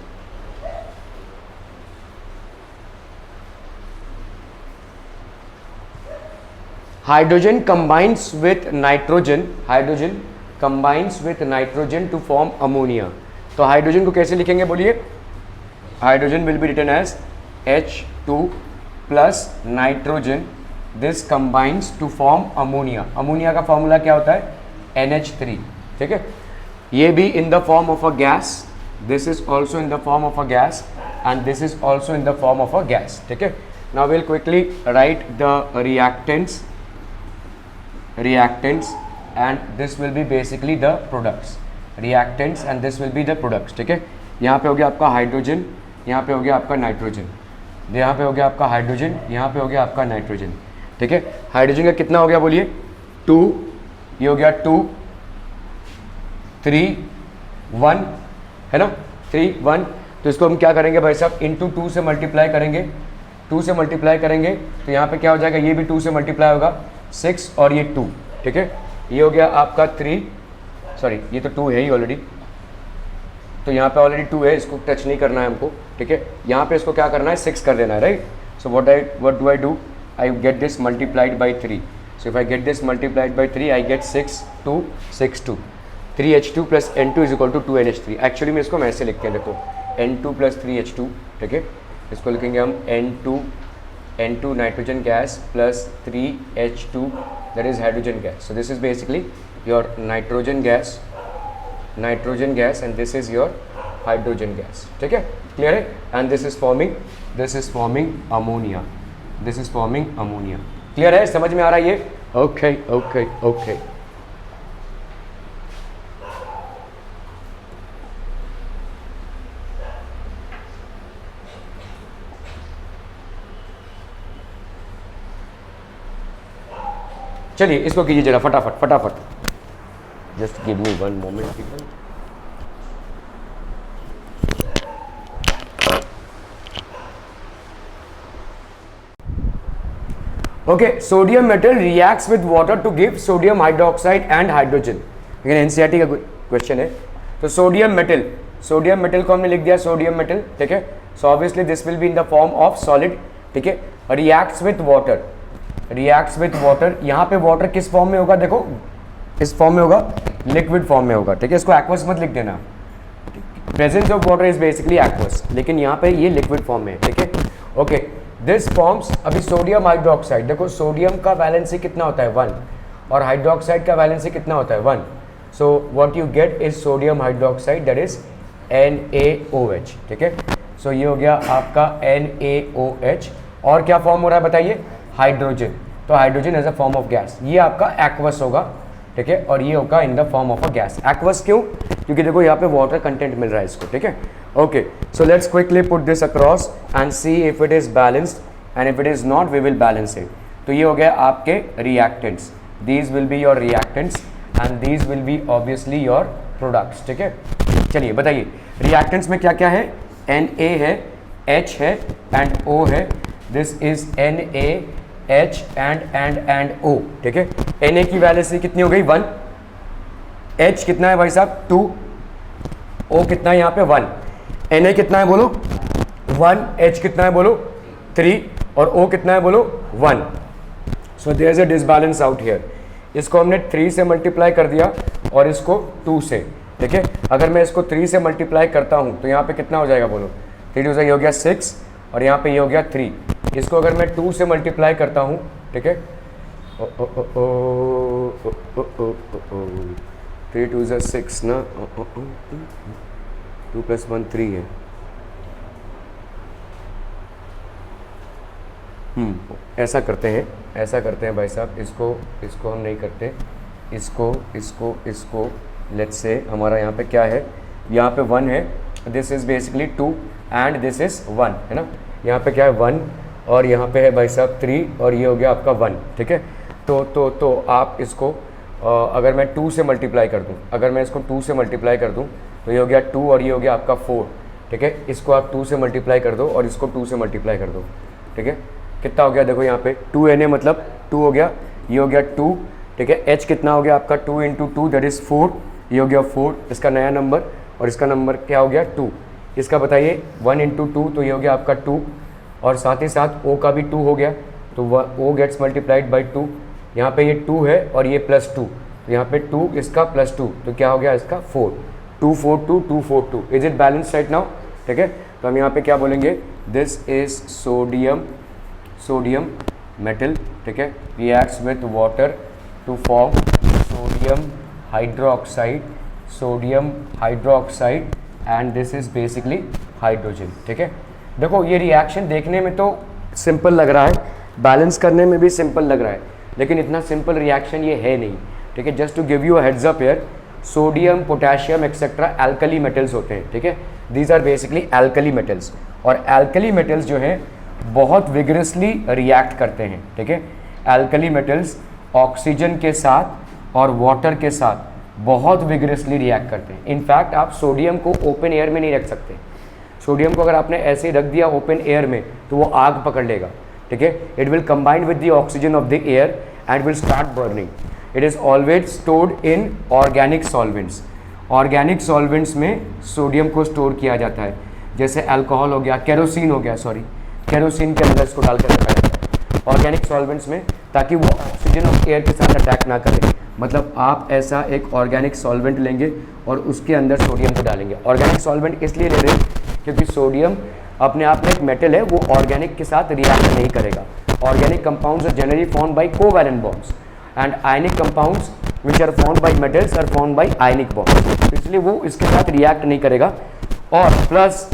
Hydrogen combines with nitrogen, hydrogen combines with nitrogen to form ammonia. तो hydrogen को कैसे लिखेंगे बोलिए, hydrogen will be written as H2 plus nitrogen, this combines to form ammonia. Ammonia का formula क्या होता है NH3, ठीक है। ये भी in the form of a gas, this is also in the form of a gas and this is also in the form of a gas, ठीक है। Now will quickly right the reactants, reactants and this will be basically the products, reactants and this will be the products, ठीक है। यहाँ पे हो गया आपका hydrogen, यहाँ पे हो गया आपका नाइट्रोजन, यहाँ पे हो गया आपका हाइड्रोजन, यहाँ पे हो गया आपका नाइट्रोजन, ठीक है। हाइड्रोजन का कितना हो गया बोलिए 2, ये हो गया 2 3 1 है ना, 3 1। तो इसको हम क्या करेंगे भाई साहब, इंटू 2 से मल्टीप्लाई करेंगे, 2 से मल्टीप्लाई करेंगे तो यहाँ पे क्या हो जाएगा, ये भी 2 से मल्टीप्लाई होगा 6 और ये 2, ठीक है। ये हो गया आपका 3, सॉरी ये तो 2 है ही ऑलरेडी, तो यहाँ पे ऑलरेडी 2 है, इसको टच नहीं करना है हमको, ठीक है। यहाँ पे इसको क्या करना है 6 कर देना है, right. So what do I do, I get this multiplied by 3। So if I get this multiplied by 3 I get 6 2 6 2, 3H2 plus N2 is equal to 2NH3। Actually में इसको हम ऐसे लिखते हैं, देखो N2 प्लस 3H2, ठीक है। इसको लिखेंगे हम N2 nitrogen gas plus 3H2 that is hydrogen gas. So this is basically your nitrogen gas and this is your hydrogen gas, ठीक है, clear है। and this is forming ammonia, this is forming ammonia, clear है, समझ में आ रहा है ये? okay okay okay। चलिए इसको कीजिए जरा फटाफट फटाफट, just give me 1 moment people. Okay, sodium metal reacts with water to give sodium hydroxide and hydrogen. लेकिन एनसीईआरटी का क्वेश्चन है। तो सोडियम मेटल को हमने लिख दिया सोडियम मेटल, ठीक है। So obviously this will be in the form of solid, ठीक है। Reacts with water, reacts with water, यहाँ पे वाटर किस फॉर्म में होगा, देखो इस फॉर्म में होगा, लिक्विड फॉर्म में होगा, ठीक है। इसको एक्वस मत लिख देना, presence of water is basically aqueous, लेकिन यहाँ पे ये लिक्विड फॉर्म में है, ठीक है। ओके, दिस फॉर्म्स, अभी सोडियम हाइड्रोक्साइड, देखो सोडियम का वैलेंसी कितना होता है 1 और हाइड्रोक्साइड का वैलेंसी कितना होता है 1। सो what you get is sodium hydroxide that is NaOH, ठीक है। सो ये हो गया आपका NaOH, और क्या फॉर्म हो रहा है बताइए, हाइड्रोजन। तो hydrogen as a form of gas, ये आपका एक्वस होगा, ठीक है, और ये होगा in the form of a gas. Aqueous क्यों, क्योंकि देखो यहाँ पे वाटर कंटेंट मिल रहा है इसको, ठीक है। Okay, so let's quickly put this across and see if it is balanced and if it is not we will balance it. तो ये हो गया आपके reactants, these will be your reactants and these will be obviously your products, ठीक है। चलिए बताइए reactants में क्या क्या है, Na है, H है एंड O है। This is NaH and O, ठीक है। Na की वैल्यू कितनी हो गई 1, H कितना है भाई साहब 2, O कितना है यहाँ पे 1, Na कितना है बोलो 1, H कितना है बोलो 3 और O कितना है बोलो 1। So there is a disbalance out here. इसको हमने 3 से मल्टीप्लाई कर दिया और इसको 2 से, ठीक है। अगर मैं इसको 3 से मल्टीप्लाई करता हूँ तो यहाँ पे कितना हो जाएगा बोलो, 3 2 से ये हो गया 6 और यहाँ पे ये हो गया 3। इसको अगर मैं 2 से मल्टीप्लाई करता हूँ, ठीक है, 3 2 से 6 ना, 2 + 1 3 है। ऐसा करते हैं भाई साहब, इसको हम नहीं करते, इसको लेट्स से हमारा यहाँ पे क्या है, यहाँ पे 1 है, this is basically 2 and this is 1, है ना। यहाँ पे क्या है 1 और यहाँ पे है भाई साहब 3 और ये हो गया आपका 1, ठीक है। तो आप इसको अगर मैं 2 से मल्टीप्लाई कर दूँ, अगर मैं इसको 2 से मल्टीप्लाई कर दूँ तो ये हो गया 2 और ये हो गया आपका 4, ठीक है। इसको आप 2 से मल्टीप्लाई कर दो और इसको 2 से मल्टीप्लाई कर दो, ठीक है। कितना हो गया देखो यहाँ पे 2Na मतलब 2 हो गया, ये हो गया 2, ठीक है। H कितना हो गया आपका 2 × 2 दैट इज़ 4, ये हो गया 4, इसका नया नंबर और इसका नंबर क्या हो गया 2। इसका बताइए 1 × 2 तो ये हो गया आपका 2 और साथ ही साथ O का भी 2 हो गया, तो O गेट्स मल्टीप्लाइड बाई 2। यहाँ पे ये 2 है और ये +2, तो यहाँ पे 2 इसका +2 तो क्या हो गया इसका 4, 2 4 2 2 4 2। Is it balance right now, ठीक है। तो हम यहाँ पे क्या बोलेंगे, दिस इज सोडियम मेटल, ठीक है, reacts with water to form sodium hydroxide and this is basically hydrogen, ठीक है। देखो ये रिएक्शन देखने में तो सिंपल लग रहा है, बैलेंस करने में भी सिंपल लग रहा है, लेकिन इतना सिंपल रिएक्शन ये है नहीं, ठीक है। Just to give you a heads up here, sodium potassium etcetera alkali metals होते हैं, ठीक है। These are basically alkali metals, और एल्कली मेटल्स जो हैं बहुत विगरसली रिएक्ट करते हैं, ठीक है। एल्कली मेटल्स ऑक्सीजन के साथ और वाटर के साथ बहुत विगरसली रिएक्ट करते हैं। इनफैक्ट आप सोडियम को ओपन एयर में नहीं रख सकते, सोडियम को अगर आपने ऐसे ही रख दिया ओपन एयर में तो वो आग पकड़ लेगा, ठीक है। It will combine with the oxygen of the air and will start burning. It is always stored in organic solvents. Organic solvents में सोडियम को स्टोर किया जाता है, जैसे अल्कोहल हो गया, केरोसिन हो गया, सॉरी केरोसिन के अंदर इसको डाल कर रखा जाता है ऑर्गेनिक सॉल्वेंट्स में, ताकि वो ऑक्सीजन और एयर के साथ अटैक ना करे। मतलब आप ऐसा एक ऑर्गेनिक सॉल्वेंट लेंगे और उसके अंदर सोडियम को डालेंगे। ऑर्गेनिक सॉल्वेंट इसलिए ले रहे हैं क्योंकि सोडियम अपने आप में एक मेटल है, वो ऑर्गेनिक के साथ रिएक्ट नहीं करेगा। Organic compounds are generally formed by covalent bonds and ionic compounds which are formed by metals are formed by ionic bonds, इसलिए वो इसके साथ रिएक्ट नहीं करेगा। और प्लस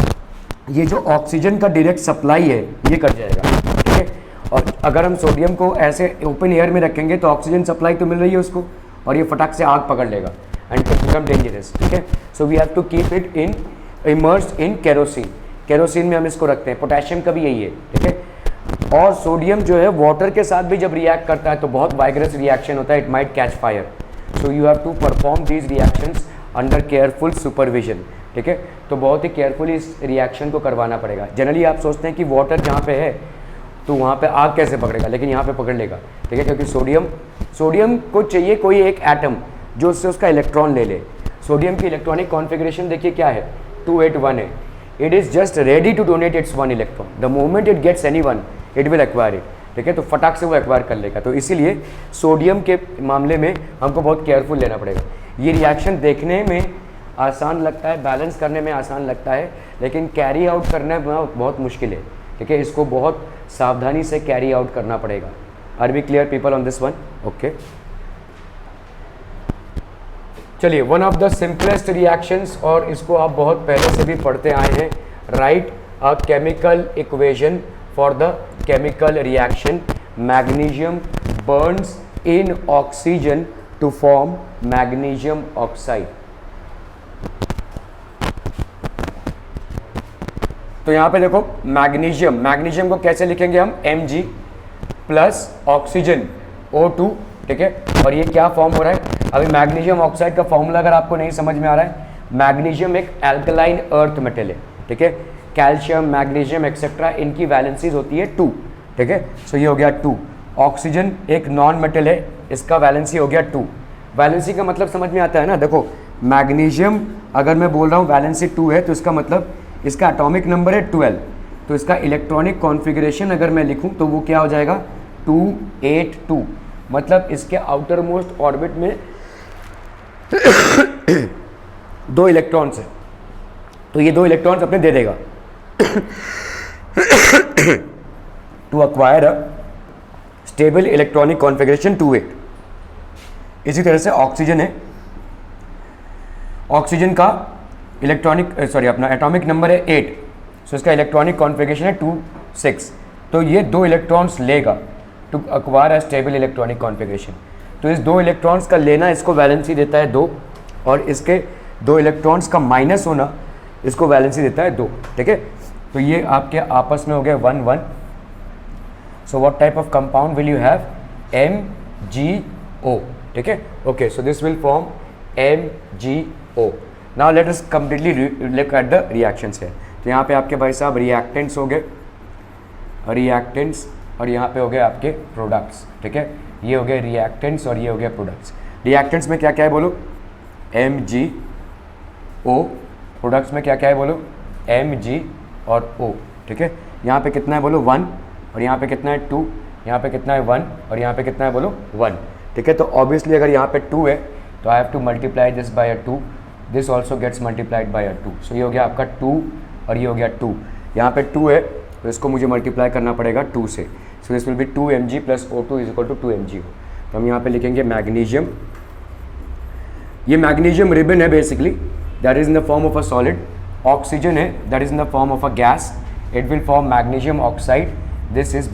ये जो ऑक्सीजन का डायरेक्ट सप्लाई है ये कट जाएगा, ठीक है। और अगर हम सोडियम को ऐसे ओपन एयर में रखेंगे तो ऑक्सीजन सप्लाई तो मिल रही है उसको, और ये फटाक से आग पकड़ लेगा एंड इट बिकम डेंजरस, ठीक है। So we have to keep it in immersed in kerosene. Kerosene में हम इसको रखते हैं। पोटेशियम का भी यही है, ठीक है। और सोडियम जो है वाटर के साथ भी जब रिएक्ट करता है तो बहुत वाइगरस रिएक्शन होता है, it might catch fire. So you have to perform these reactions under careful supervision, ठीक है। तो बहुत ही केयरफुली इस रिएक्शन को करवाना पड़ेगा। जनरली आप सोचते हैं कि वाटर जहाँ पे है तो वहाँ पे आग कैसे पकड़ेगा, लेकिन यहाँ पे पकड़ लेगा, ठीक है, क्योंकि सोडियम को चाहिए कोई एक एटम जो उससे उसका इलेक्ट्रॉन ले ले। सोडियम की इलेक्ट्रॉनिक कॉन्फ़िगरेशन देखिए क्या है, 281 है। It is just ready to donate its 1 electron. The moment it gets any one it will acquire it, ठीक है। तो फटाक से वो एक्वायर कर लेगा। तो इसीलिए सोडियम के मामले में हमको बहुत केयरफुल लेना पड़ेगा। ये रिएक्शन देखने में आसान लगता है, बैलेंस करने में आसान लगता है, लेकिन कैरी आउट करने में बहुत मुश्किल है, ठीक है। इसको बहुत सावधानी से कैरी आउट करना पड़ेगा। Are we clear people on this one? Okay. चलिए, one of the simplest reactions, और इसको आप बहुत पहले से भी पढ़ते आए हैं, write a chemical equation for the chemical reaction magnesium burns in oxygen to form magnesium oxide. तो यहां पे देखो मैग्नीशियम को कैसे लिखेंगे हम, Mg प्लस ऑक्सीजन O2, ठीक है, और ये क्या फॉर्म हो रहा है, अभी मैग्नीशियम ऑक्साइड का फॉर्मूला अगर आपको नहीं समझ में आ रहा है, मैग्नीशियम एक एल्कलाइन अर्थ मेटल है, ठीक है, कैल्शियम मैग्नीशियम एक्सेट्रा इनकी वैलेंसीज होती है 2, ठीक है, सो ये हो गया 2। ऑक्सीजन एक नॉन मेटल है, इसका वैलेंसी हो गया 2। वैलेंसी का मतलब समझ में आता है ना, देखो मैग्नीशियम अगर मैं बोल रहा हूँ वैलेंसी 2 है, तो इसका मतलब इसका एटॉमिक नंबर है 12, तो इसका इलेक्ट्रॉनिक कॉन्फ़िगरेशन अगर मैं लिखूँ तो वो क्या हो जाएगा 282, मतलब इसके आउटर मोस्ट ऑर्बिट में 2 इलेक्ट्रॉन्स हैं, तो ये 2 इलेक्ट्रॉन्स अपने दे देगा to acquire a stable electronic configuration 28। इसी तरह से ऑक्सीजन है, ऑक्सीजन का अपना एटॉमिक नंबर है 8, सो इसका इलेक्ट्रॉनिक कॉन्फ़िगरेशन है 26, तो ये 2 इलेक्ट्रॉन्स लेगा to acquire a stable electronic configuration. तो इस 2 इलेक्ट्रॉन्स का लेना इसको वैलेंसी देता है 2, और इसके 2 इलेक्ट्रॉन्स का माइनस होना इसको वैलेंसी देता है 2, ठीक है, तो ये आपके आपस में हो गया 1-1। So what type of compound will you have, MgO, ठीक है, okay, so this will form MgO। Now let us completely look at the reactions है। तो यहाँ पे आपके भाई साहब रिएक्टेंट्स हो गए, रिएक्टेंट्स, और यहाँ पे हो गए आपके प्रोडक्ट्स, ठीक है, ये हो गए रिएक्टेंट्स और ये हो गए प्रोडक्ट्स। रिएक्टेंट्स में क्या क्या है बोलो, MgO, प्रोडक्ट्स में क्या क्या है बोलो, Mg और O, ठीक है, यहाँ पे कितना है बोलो 1, और यहाँ पे कितना है 2, यहाँ पे कितना है 1, और यहाँ पे कितना है बोलो 1, ठीक है, तो ऑब्वियसली अगर यहाँ पे 2 है तो I have to multiply this by 2, this also gets multiplied by 2, सो ये हो गया आपका 2 और ये हो गया 2, यहाँ पे 2 है तो इसको मुझे मल्टीप्लाई करना पड़ेगा 2 से, so this will be 2Mg plus O2 is equal to 2Mg। तो हम यहाँ पे लिखेंगे मैग्नीशियम, ये मैग्नीशियम रिबन है basically, that is in the form of a solid, oxygen है that is in the form of a gas, it will form magnesium oxide, this is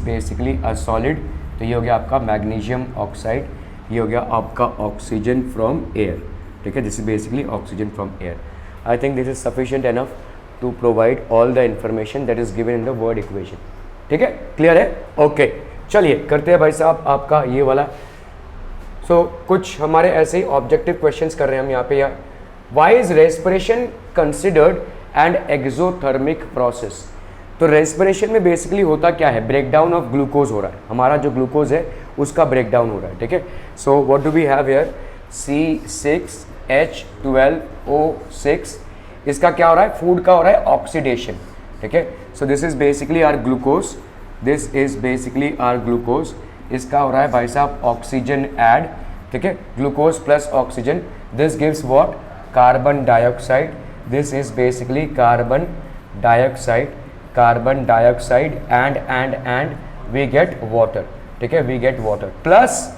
basically a solid, तो ये हो गया आपका magnesium oxide, ये हो गया आपका ऑक्सीजन फ्रॉम एयर, ठीक है, this is basically oxygen from air. I think this is sufficient enough to provide all the information that is given in the word equation, ठीक है, क्लियर है, ओके, चलिए करते हैं भाई साहब आपका ये वाला। सो कुछ हमारे ऐसे ही ऑब्जेक्टिव क्वेश्चंस कर रहे हैं हम यहाँ पे, या why is respiration considered and exothermic process. तो रेस्पिरेशन में बेसिकली होता क्या है, ब्रेकडाउन ऑफ ग्लूकोज हो रहा है, हमारा जो ग्लूकोज है उसका ब्रेकडाउन हो रहा है, ठीक है, so what do we have here, C6H12O6, इसका क्या हो रहा है, फूड का हो रहा है ऑक्सीडेशन, ठीक है, so this is basically our glucose, this is basically our glucose, इसका हो रहा है भाई साहब ऑक्सीजन ऐड, ठीक है, glucose plus oxygen, this gives what, carbon dioxide, this is basically carbon dioxide and we get water, ठीक है, we get water plus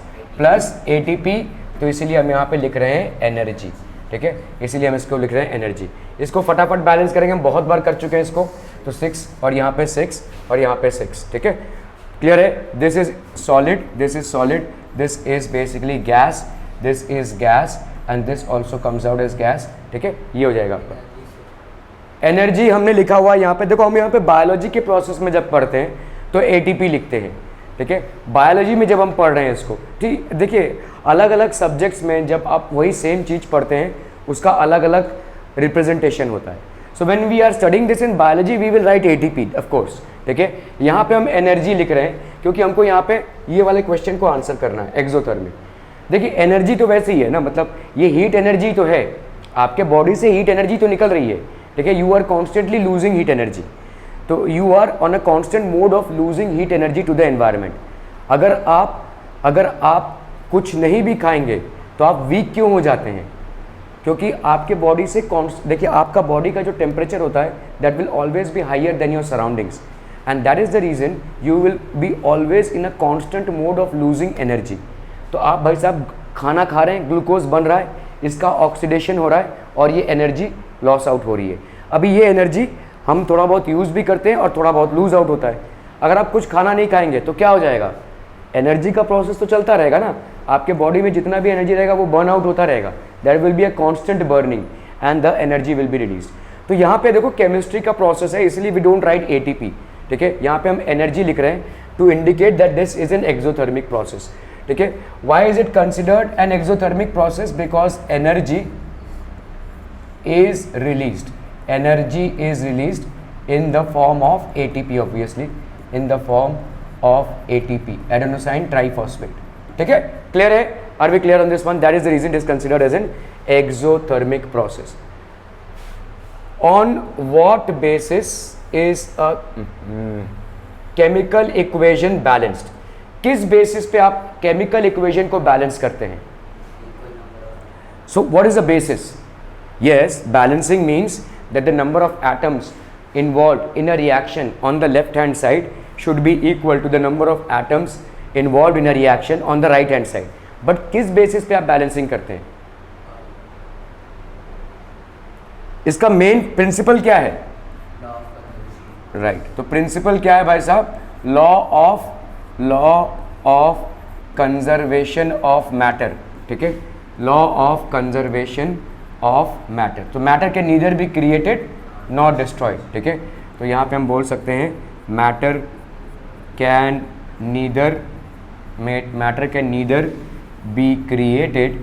ATP, तो इसीलिए हम यहाँ पे लिख रहे हैं एनर्जी, ठीक है, इसीलिए हम इसको लिख रहे हैं एनर्जी। इसको फटाफट बैलेंस करेंगे, हम बहुत बार कर चुके हैं इसको, तो 6 और यहाँ पे 6 और यहाँ पे 6, ठीक है, क्लियर है, this is solid, this is basically gas, this is gas and this also comes out as gas, ठीक है, ये हो जाएगा आपका। एनर्जी हमने लिखा हुआ है यहाँ पे, देखो हम यहाँ पे बायोलॉजी के प्रोसेस में जब पढ़ते हैं तो ATP लिखते हैं, ठीक है, बायोलॉजी में जब हम पढ़ रहे हैं इसको, ठीक, देखिए अलग अलग सब्जेक्ट्स में जब आप वही सेम चीज़ पढ़ते हैं उसका अलग अलग रिप्रेजेंटेशन होता है। So when we are studying this in biology we will write ATP of course, ठीक है, यहाँ पे हम एनर्जी लिख रहे हैं क्योंकि हमको यहाँ पे ये वाले क्वेश्चन को आंसर करना है, एक्सोथर्मिक। देखिए एनर्जी तो वैसे ही है ना, मतलब ये हीट एनर्जी तो है, आपके बॉडी से हीट एनर्जी तो निकल रही है, ठीक है, you are constantly losing heat energy, तो you are on a constant mode of losing heat energy to the environment. अगर आप कुछ नहीं भी खाएंगे तो आप वीक क्यों हो जाते हैं, क्योंकि आपके बॉडी से देखिए आपका बॉडी का जो टेम्परेचर होता है that will always be higher than your surroundings, and that is the reason you will be always in a constant mode of losing energy. तो आप भाई साहब खाना खा रहे हैं, ग्लूकोज बन रहा है, इसका ऑक्सीडेशन हो रहा है और ये एनर्जी लॉस आउट हो रही है। अभी ये एनर्जी हम थोड़ा बहुत यूज़ भी करते हैं और थोड़ा बहुत लूज आउट होता है। अगर आप कुछ खाना नहीं खाएंगे तो क्या हो जाएगा, एनर्जी का प्रोसेस तो चलता रहेगा ना, आपके बॉडी में जितना भी एनर्जी रहेगा वो बर्न आउट होता रहेगा, that will be a constant burning and the energy will be release. तो यहाँ पे देखो केमिस्ट्री का प्रोसेस है, इसलिए वी डोंट राइट एटीपी, ठीक है, यहाँ पे हम एनर्जी लिख रहे हैं to indicate that this is an exothermic process, ठीक है। Why is it considered an exothermic process, because energy is released, energy is released in the form of ATP, obviously in the form of ATP, adenosine triphosphate, ठीक है, clear है, are we clear on this one? That is the reason it is considered as an exothermic process. On what basis is a chemical equation balanced? किस basis पे आप chemical equation को balance करते हैं? So what is the basis? Yes, balancing means that the number of atoms involved in a reaction on the left hand side should be equal to the number of atoms involved in a reaction on the right hand side. But किस basis पे आप balancing करते हैं? इसका main principal क्या है? Right, तो principal क्या है भाई साहब? Law of conservation of matter, ठीक है, law of conservation of matter. तो matter can neither be created not destroyed, ठीक है, तो यहाँ पे हम बोल सकते हैं matter can neither be created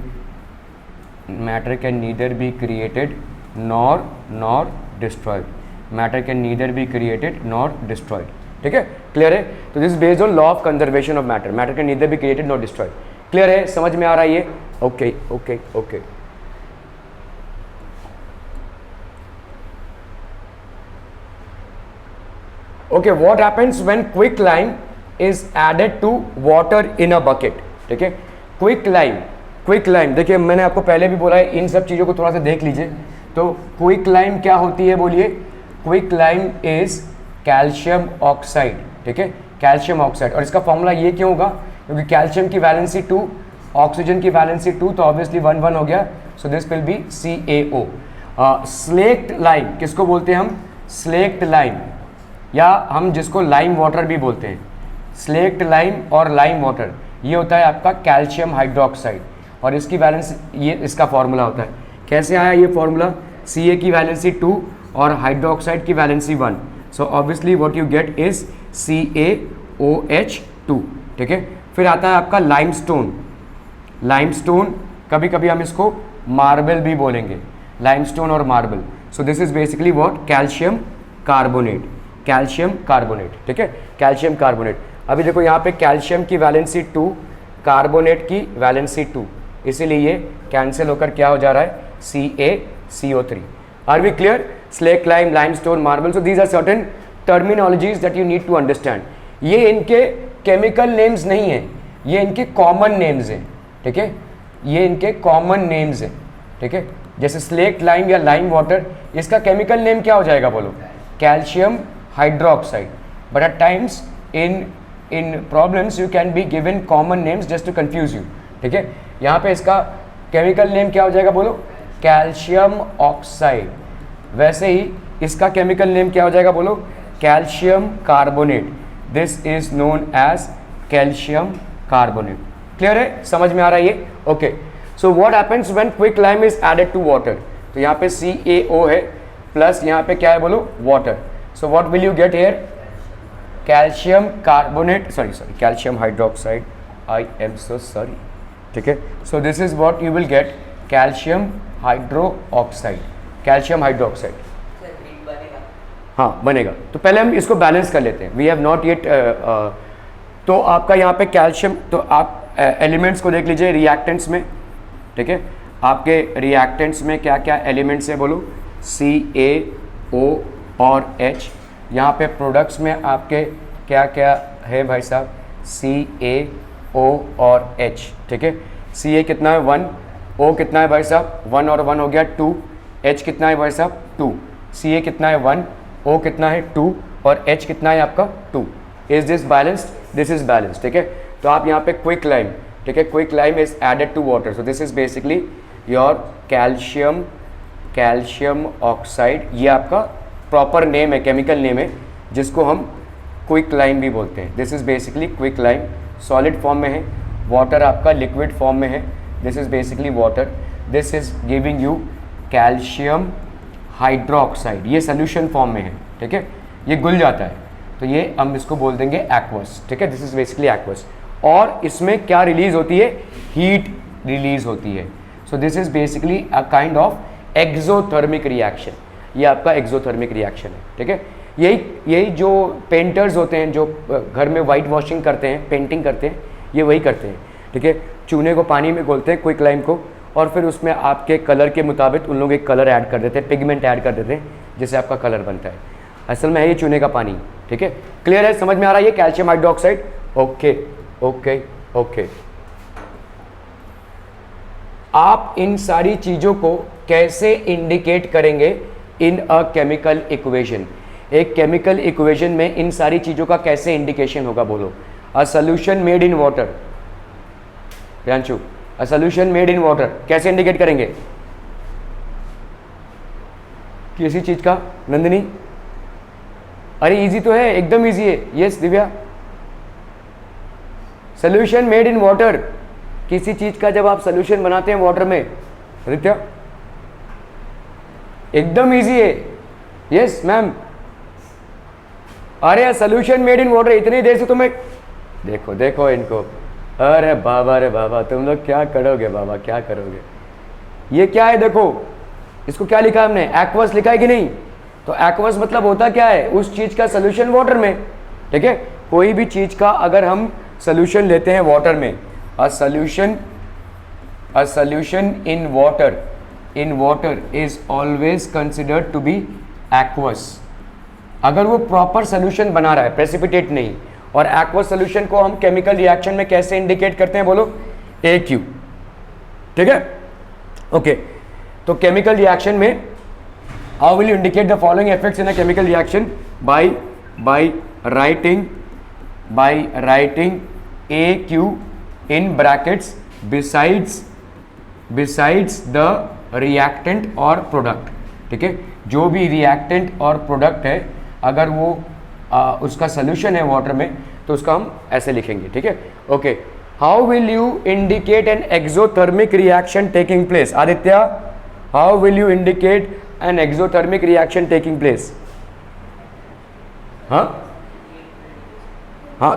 nor destroyed, matter can neither be created not destroyed, ठीक है, क्लियर है। तो this based on law of conservation of matter, matter can neither be created not destroyed, clear है, समझ में आ रहा है ये? Okay okay okay. Okay, what happens when quicklime is added to water in a bucket? ठीक है, quicklime देखिए मैंने आपको पहले भी बोला है, इन सब चीज़ों को थोड़ा सा देख लीजिए। तो क्विकलाइम क्या होती है बोलिए? क्विकलाइम इज कैल्शियम ऑक्साइड, ठीक है, कैल्शियम ऑक्साइड। और इसका फॉर्मूला ये क्यों होगा? क्योंकि कैल्शियम की वैलेंसी 2, ऑक्सीजन की वैलेंसी 2, तो ऑब्वियसली 1 हो गया, सो this will B CaO। Slaked lime किसको बोलते हैं हम? स्लेक्ट लाइम, या हम जिसको लाइम वाटर भी बोलते हैं, स्लेक्ट लाइम और लाइम वाटर, ये होता है आपका कैल्शियम हाइड्रोक्साइड, और इसकी वैलेंसी, ये इसका फॉर्मूला होता है। कैसे आया ये फॉर्मूला? Ca की वैलेंसी 2 और हाइड्रोक्साइड की valency 1, so obviously what you get is CaOH2, ठीक है। फिर आता है आपका लाइमस्टोन, कभी कभी हम इसको मार्बल भी बोलेंगे, लाइमस्टोन और marble. So this is basically what? Calcium carbonate, ठीक है, कैल्शियम कार्बोनेट। अभी देखो यहाँ पे कैल्शियम की वैलेंसी 2, कार्बोनेट की वैलेंसी 2, इसीलिए ये कैंसिल होकर क्या हो जा रहा है? CaCO3। Are we clear? Slaked lime, limestone, marble, so these are certain terminologies that you need to understand. ये इनके केमिकल नेम्स नहीं हैं, ये इनके कॉमन नेम्स हैं, ठीक है, ये इनके कॉमन नेम्स हैं, ठीक है। जैसे स्लेक्ट लाइम या लाइम वाटर, इसका केमिकल नेम क्या हो जाएगा बोलो? Calcium hydroxide. But at times in problems you can be given common names just to confuse you, ठीक है। यहाँ पे इसका केमिकल नेम क्या हो जाएगा बोलो? Calcium oxide. वैसे ही इसका केमिकल नेम क्या हो जाएगा बोलो? Calcium carbonate. This is known as calcium carbonate. Clear है? समझ में आ रहा है ये? Okay, so what happens when quicklime is added to water? तो यहाँ पे CaO है प्लस यहाँ पे क्या है बोलो? Water. So what will you get here? Calcium carbonate, sorry calcium hydroxide, I am so sorry, ठीक है। So this is what you will gate, calcium hydroxide, calcium hydroxide. हाँ बनेगा। तो पहले हम इसको बैलेंस कर लेते हैं, वी हैव नॉट येट। तो आपका यहाँ पे कैल्शियम, तो आप एलिमेंट्स को देख लीजिए रिएक्टेंट्स में, ठीक है। आपके रिएक्टेंट्स में क्या क्या एलिमेंट्स है बोलो? CaO और H। यहाँ पे प्रोडक्ट्स में आपके क्या क्या है भाई साहब? CaO और H, ठीक है। Ca कितना है? 1, O कितना है भाई साहब? 1 और 1 हो गया 2, H कितना है भाई साहब? 2। Ca कितना है? 1, O कितना है? 2 और H कितना है आपका? 2। Is this balanced? This is balanced, ठीक है। तो आप यहाँ पे क्विकलाइम, ठीक है, quick lime is added to water, so this is basically your calcium oxide, ये आपका प्रॉपर नेम है, केमिकल नेम है, जिसको हम क्विक लाइम भी बोलते हैं। This is basically quick lime, solid form में है, वाटर आपका लिक्विड फॉर्म में है, this is basically water, this is giving you calcium hydroxide, ये सोल्यूशन फॉर्म में है, ठीक है, ये घुल जाता है, तो ये हम इसको बोल देंगे एक्वस, ठीक है, दिस इज़ बेसिकली एक्वस। और इसमें क्या रिलीज होती है, हीट रिलीज होती है, so this is basically a kind of exothermic reaction, ये आपका एक्सोथर्मिक रिएक्शन है, ठीक है। यही जो पेंटर्स होते हैं, जो घर में वाइट वॉशिंग करते हैं, पेंटिंग करते हैं, ये वही करते हैं, ठीक है। चूने को पानी में घोलते हैं, क्विक लाइम को, और फिर उसमें आपके कलर के मुताबिक उन लोग एक कलर ऐड कर देते हैं, पिगमेंट ऐड कर देते हैं, जिससे आपका कलर बनता है। असल में है ये चूने का पानी, ठीक है। क्लियर है, समझ में आ रहा है ये calcium hydroxide? Okay okay okay. आप इन सारी चीज़ों को कैसे इंडिकेट करेंगे इन अ केमिकल इक्वेशन? एक केमिकल इक्वेशन में इन सारी चीज़ों का कैसे इंडिकेशन होगा, बोलो। A solution made in water, Priyanshu, a solution made in water कैसे इंडिकेट करेंगे किसी चीज़ का? नंदिनी, अरे इजी तो है, एकदम इजी है। Yes Divya, solution made in water, किसी चीज़ का जब आप सोल्यूशन बनाते हैं वाटर में, रित्या, एकदम इजी है। यस मैम, अरे सोल्यूशन मेड इन वाटर, इतनी देर से तुम्हें देखो देखो इनको, अरे बाबा तुम लोग क्या करोगे बाबा, क्या करोगे? ये क्या है, देखो इसको क्या लिखा हमने, एक्वस लिखा है कि नहीं? तो एक्वस मतलब होता क्या है, उस चीज़ का सोल्यूशन वाटर में, ठीक है। कोई भी चीज़ का अगर हम सोल्यूशन लेते हैं वाटर में, a solution in water is always considered to be aqueous, अगर वो प्रॉपर सोल्यूशन बना रहा है, प्रेसिपिटेट नहीं। और एक्वस सोल्यूशन को हम केमिकल रिएक्शन में कैसे इंडिकेट करते हैं, बोलो? AQ, ठीक है, ओके। तो केमिकल रिएक्शन में how will you indicate the following effects in a chemical reaction? By writing AQ in brackets besides the reactant और प्रोडक्ट, ठीक है। जो भी रिएक्टेंट और प्रोडक्ट है, अगर वो उसका सोल्यूशन है वाटर में, तो उसका हम ऐसे लिखेंगे, ठीक है, okay. How will you indicate an exothermic reaction taking place? Aditya, how will you indicate an exothermic reaction taking place? हाँ,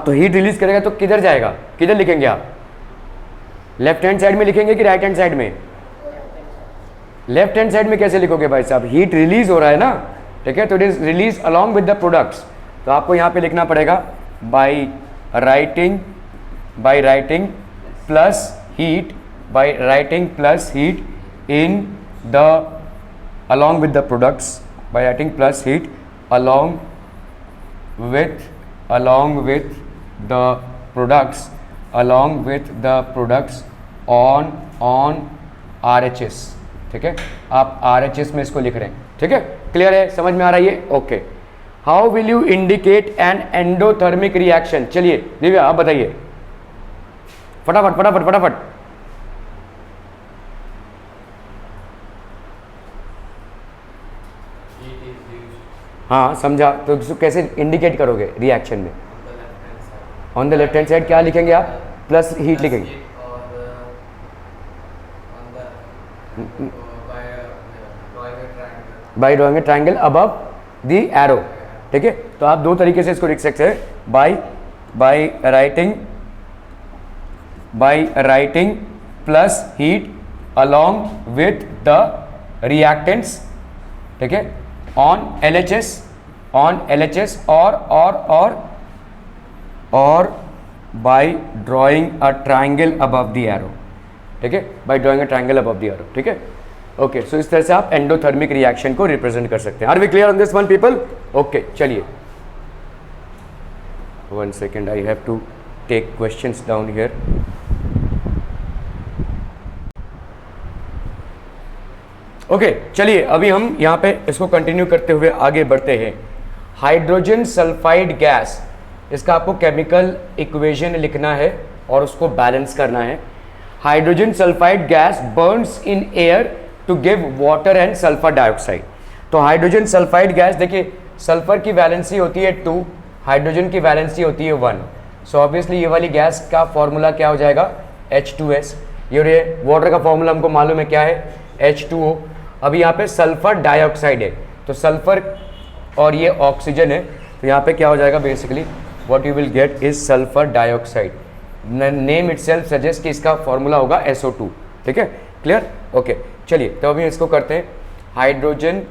तो हीट रिलीज करेगा तो किधर जाएगा, किधर लिखेंगे आप? लेफ्ट हैंड साइड में लिखेंगे कि राइट हैंड साइड में? लेफ्ट हैंड साइड में कैसे लिखोगे भाई साहब, हीट रिलीज हो रहा है ना, ठीक है, तो it is release along with the products, तो आपको यहाँ पे लिखना पड़ेगा by writing plus heat in the along with the products, by writing plus heat along with the products on RHS, ठीक है। आप RHS में इसको लिख रहे हैं, ठीक है, क्लियर है, समझ में आ रहा है ये? Okay. How will you indicate an endothermic reaction? चलिए दिव्या आप बताइए, फटाफट। हाँ समझा, तो इसको कैसे इंडिकेट करोगे रिएक्शन में? On the left hand side क्या लिखेंगे आप? प्लस हीट लिखेंगे, bye drawing a triangle above the arrow, ठीक है। तो आप दो तरीके से इसको लिख सकते हैं, by writing plus heat along with the reactants, ठीक है, on LHS और by drawing a triangle above the arrow, ठीक है, by drawing a triangle above the arrow, ठीक है, ओके। सो इस तरह से आप एंडोथर्मिक रिएक्शन को रिप्रेजेंट कर सकते हैं। Are we clear on this one people? Okay, चलिए 1 second, I have to take questions down here. Okay चलिए अभी हम यहाँ पे इसको कंटिन्यू करते हुए आगे बढ़ते हैं। हाइड्रोजन सल्फाइड गैस, इसका आपको केमिकल इक्वेशन लिखना है, और उसको बैलेंस करना है। Hydrogen sulphide gas burns in air to give water and sulphur dioxide. तो हाइड्रोजन सल्फाइड गैस, देखिए सल्फर की वैलेंसी होती है 2, हाइड्रोजन की वैलेंसी होती है 1। सो ऑब्वियसली ये वाली गैस का फॉर्मूला क्या हो जाएगा, H2S। ये वाटर का फॉर्मूला हमको मालूम है क्या है, H2O। अभी यहाँ पे सल्फर डाइऑक्साइड है, तो सल्फर और ये ऑक्सीजन है, तो यहाँ पे क्या हो जाएगा basically, what you will gate is sulphur dioxide. Name itself suggest कि इसका फॉर्मूला होगा SO2। ठीक है, क्लियर, ओके। चलिए तो अभी इसको करते हैं। Hydrogen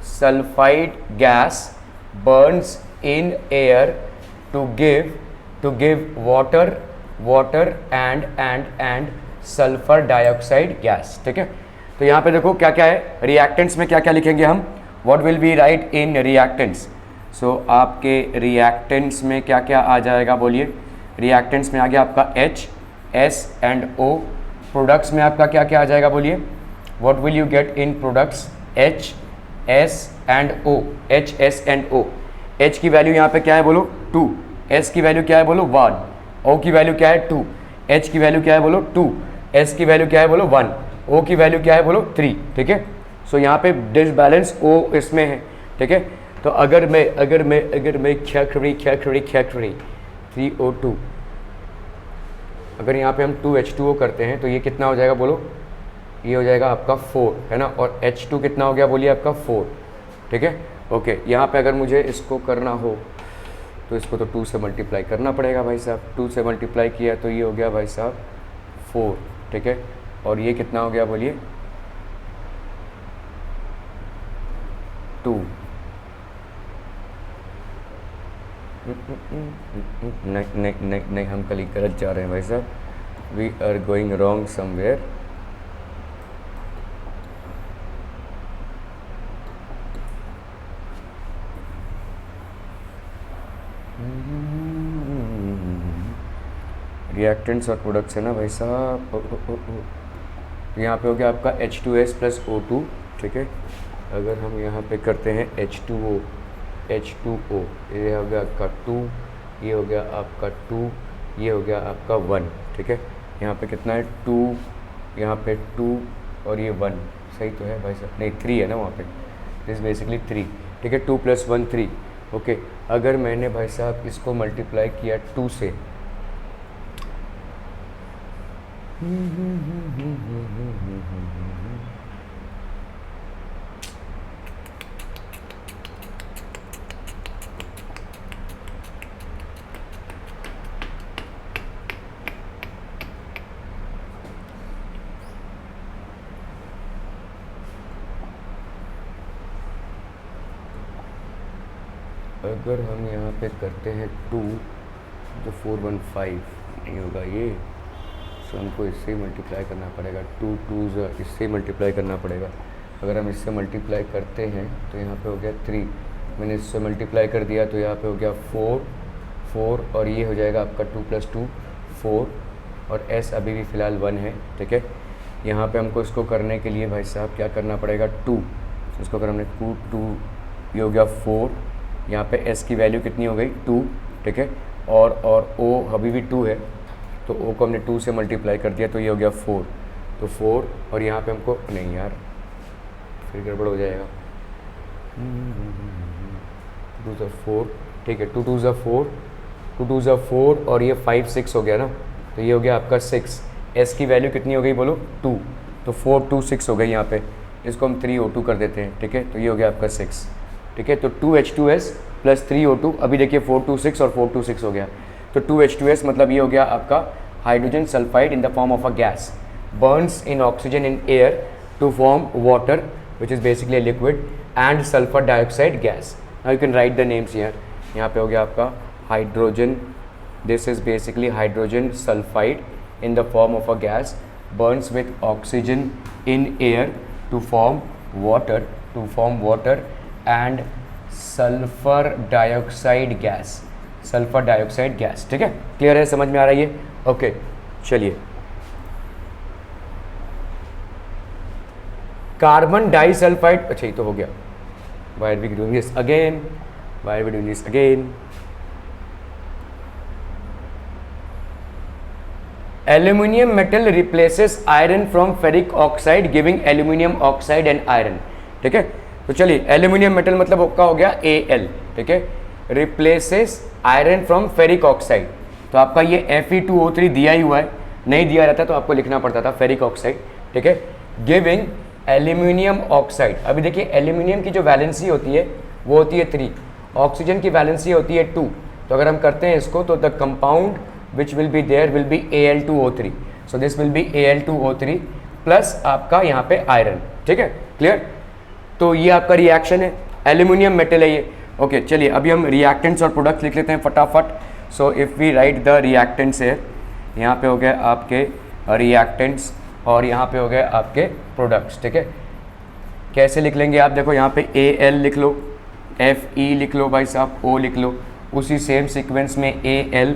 sulphide gas burns in air to give water and sulphur dioxide gas. ठीक है, तो यहाँ पे देखो क्या क्या है, रिएक्टेंट्स में क्या क्या लिखेंगे हम, what will be write in reactants. So आपके रिएक्टेंट्स में क्या क्या आ जाएगा बोलिए। रिएक्टेंट्स में आ गया आपका H, S and O। Products में आपका क्या क्या आ जाएगा बोलिए, what will you get in products, H, S and O, H, S and O। H की वैल्यू यहाँ पे क्या है बोलो 2, S की वैल्यू क्या है बोलो 1, O की वैल्यू क्या है 2, H की वैल्यू क्या है बोलो 2, S की वैल्यू क्या है बोलो 1, O की वैल्यू क्या है बोलो 3। ठीक है, सो यहाँ पे डिसबैलेंस O इसमें है। ठीक है, तो अगर मैं खड़ी 3O2, अगर यहाँ पे हम 2H2O करते हैं तो ये कितना हो जाएगा बोलो, ये हो जाएगा आपका 4, है ना, और H2 कितना हो गया बोलिए आपका 4। ठीक है, ओके। यहाँ पे अगर मुझे इसको करना हो तो इसको तो 2 से मल्टीप्लाई करना पड़ेगा भाई साहब। 2 से मल्टीप्लाई किया तो ये हो गया भाई साहब 4। ठीक है, और ये कितना हो गया बोलिए 2। नहीं, हम कल गलत जा रहे हैं भाई साहब, we are going wrong somewhere. Reactants और प्रोडक्ट्स है ना भाई साहब। यहाँ पे हो गया आपका H2S प्लस O2। ठीक है, अगर हम यहाँ पे करते हैं H2O, ये हो गया आपका 2, ये हो गया आपका 2, ये हो गया आपका 1। ठीक है, यहाँ पे कितना है 2, यहाँ पे 2 और ये 1, सही तो है भाई साहब, नहीं 3 है ना वहाँ पे, दिस बेसिकली 3। ठीक है, 2 + 1 3। ओके, अगर मैंने भाई साहब इसको मल्टीप्लाई किया 2 से, अगर हम यहाँ पे करते हैं 2 तो 415 नहीं होगा ये, सो हमको इससे ही मल्टीप्लाई करना पड़ेगा। 2 2 इससे मल्टीप्लाई करना पड़ेगा। अगर हम इससे मल्टीप्लाई करते हैं तो यहाँ पे हो गया 3, मैंने इससे मल्टीप्लाई कर दिया तो यहाँ पे हो गया 4 और ये हो जाएगा आपका 2 + 2 4, और S अभी भी फ़िलहाल 1 है। ठीक है, यहाँ पे हमको इसको करने के लिए भाई साहब क्या करना पड़ेगा 2, इसको अगर हमने 2 ये हो गया 4, यहाँ पे S की वैल्यू कितनी हो गई 2। ठीक है, और O अभी भी 2 है, तो O को हमने 2 से मल्टीप्लाई कर दिया तो ये हो गया 4, तो 4, और यहाँ पे हमको नहीं यार फिर गड़बड़ हो जाएगा, 2 + 4। ठीक है, 2 2 4, 2 2 4 और ये 5 6 हो गया ना, तो ये हो गया आपका 6। S की वैल्यू कितनी हो गई बोलो 2, तो 4 2 6 हो गई यहाँ पे, इसको हम 3O2 कर देते हैं। ठीक है, तो ये हो गया आपका 6। ठीक है, तो 2H2S प्लस 3O2, अभी देखिए 4 2 6 और 4 2 6 हो गया, तो 2H2S मतलब ये हो गया आपका hydrogen sulphide in the form of a gas burns in oxygen in air to form water which is basically liquid and sulphur dioxide gas. Now you can write the names here. यहाँ पे हो गया आपका hydrogen, this is basically hydrogen sulphide in the form of a gas burns with oxygen in air to form water and sulfur dioxide gas। ठीक है, clear है, समझ में आ रहा है ये? ओके, चलिए। कार्बन डाइसल्फाइड, अच्छा ये तो हो गया। Why are we doing this again? Aluminium metal replaces iron from ferric oxide giving aluminium oxide and iron. ठीक है, तो चलिए एल्यूमिनियम मेटल मतलब आपका हो गया Al। ठीक है, replaces iron from ferric oxide, तो आपका ये Fe2O3 दिया ही हुआ है, नहीं दिया रहता तो आपको लिखना पड़ता था फेरिक ऑक्साइड। ठीक है, गिविंग एल्यूमिनियम ऑक्साइड। अभी देखिए एल्यूमिनियम की जो वैलेंसी होती है वो होती है 3, ऑक्सीजन की वैलेंसी होती है 2, तो अगर हम करते हैं इसको तो the compound which will be there will be Al2O3, so this will be Al2O3 plus आपका यहाँ पे आयरन। ठीक है, क्लियर। तो ये आपका रिएक्शन है, एल्यूमिनियम मेटल है ये। ओके चलिए अभी हम रिएक्टेंट्स और प्रोडक्ट्स लिख लेते हैं फटाफट। So if we write the reactants है, यहाँ पे हो गए आपके रिएक्टेंट्स और यहाँ पे हो गए आपके प्रोडक्ट्स। ठीक है, कैसे लिख लेंगे आप, देखो यहाँ पे Al लिख लो, Fe लिख लो भाई साहब, O लिख लो, उसी सेम सीक्वेंस में Al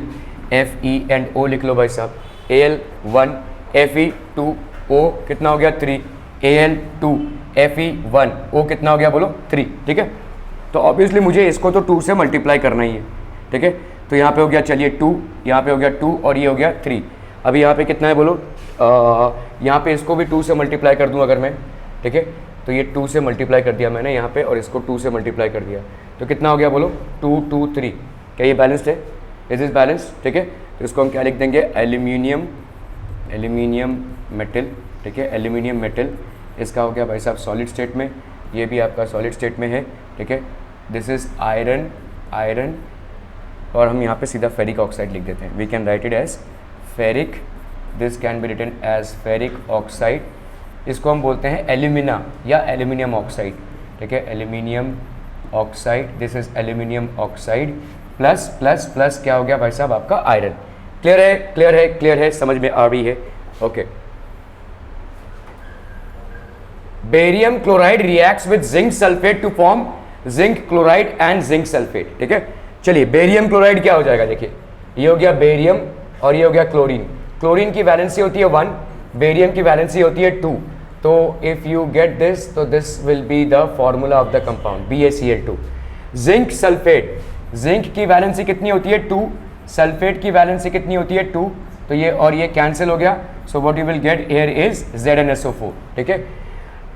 Fe एंड O लिख लो भाई साहब। Al1 Fe2 O कितना हो गया 3, Al2 Fe1 O कितना हो गया बोलो 3। ठीक है, तो ऑब्वियसली मुझे इसको तो 2 से मल्टीप्लाई करना ही है। ठीक है, तो यहाँ पे हो गया चलिए 2, यहाँ पे हो गया 2 और ये हो गया 3। अभी यहाँ पे कितना है बोलो, यहाँ पे इसको भी 2 से मल्टीप्लाई कर दूँ अगर मैं। ठीक है, तो ये 2 से मल्टीप्लाई कर दिया मैंने यहाँ पे और इसको 2 से मल्टीप्लाई कर दिया, तो कितना हो गया बोलो 2 2 3। क्या ये बैलेंस्ड है? Is is balance. ठीक है, तो इसको हम क्या लिख देंगे, एल्यूमिनियम मेटल। ठीक है, एल्यूमिनियम मेटल इसका हो गया भाई साहब सॉलिड स्टेट में, ये भी आपका सॉलिड स्टेट में है। ठीक है, दिस इज आयरन और हम यहाँ पे सीधा फेरिक ऑक्साइड लिख देते हैं। We can write it as ferric, this can be written as ferric oxide. इसको हम बोलते हैं एल्यूमिना या एल्यूमिनियम ऑक्साइड। ठीक है, aluminium oxide, this is aluminium oxide plus plus plus क्या हो गया भाई साहब आपका आयरन। क्लियर है, क्लियर है, क्लियर है, समझ में आ रही है। Okay, barium chloride reacts with zinc sulphate to form zinc chloride and zinc sulphate. ठीक है, चलिए बेरियम क्लोराइड क्या हो जाएगा, देखिए ये हो गया बेरियम और ये हो गया क्लोरीन। क्लोरीन की वैलेंसी होती है 1, बेरियम की वैलेंसी होती है 2, तो इफ यू गेट दिस तो this will be the formula of the compound BaCl2। Zinc sulphate, zinc की वैलेंसी कितनी होती है 2, सल्फेट की वैलेंसी कितनी होती है 2, तो ये और ये कैंसिल हो गया, so what you will get here is ZnSO4। ठीक है,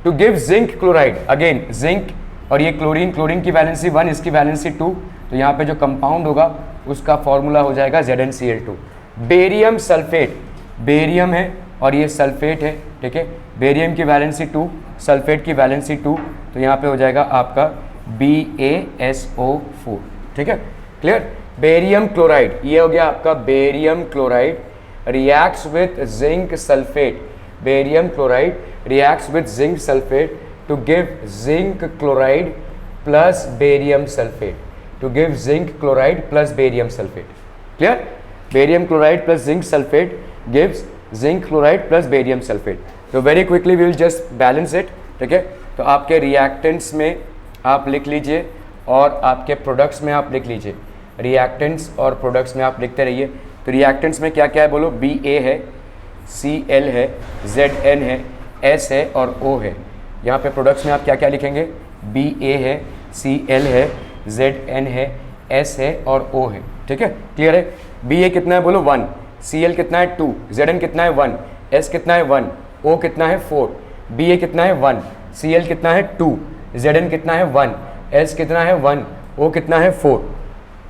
to give zinc chloride, again zinc और ये क्लोरीन, क्लोरीन की वैलेंसी 1, इसकी वैलेंसी 2, तो यहाँ पे जो कंपाउंड होगा उसका फॉर्मूला हो जाएगा ZnCl2। बेरियम सल्फेट, बेरियम है और ये सल्फेट है। ठीक है, बेरियम की वैलेंसी 2, सल्फेट की वैलेंसी 2, तो यहाँ पे हो जाएगा आपका BaSO4। ठीक है, क्लियर। बेरियम क्लोराइड, ये हो गया आपका barium chloride reacts with zinc sulphate, barium chloride reacts with zinc sulphate to give zinc chloride plus barium sulphate, to give zinc chloride plus barium sulphate. Clear, barium chloride plus zinc sulphate gives zinc chloride plus barium sulphate. तो very quickly we will just balance it. ठीक है, तो आपके reactants में आप लिख लीजिए और आपके प्रोडक्ट्स में आप लिख लीजिए। रिएक्टेंट्स और प्रोडक्ट्स में आप लिखते रहिए। तो रिएक्टेंट्स में क्या क्या है बोलो, Ba है, Cl है, Zn है, S है और O है। यहाँ पे प्रोडक्ट्स में आप क्या क्या लिखेंगे, Ba है, Cl है, Zn है, S है और O है। ठीक है, क्लियर है। Ba कितना है बोलो 1, Cl कितना है 2, Zn कितना है 1, S कितना है 1, O कितना है 4, Ba कितना है 1, Cl कितना है 2, Zn कितना है 1, S कितना है 1, O कितना है 4।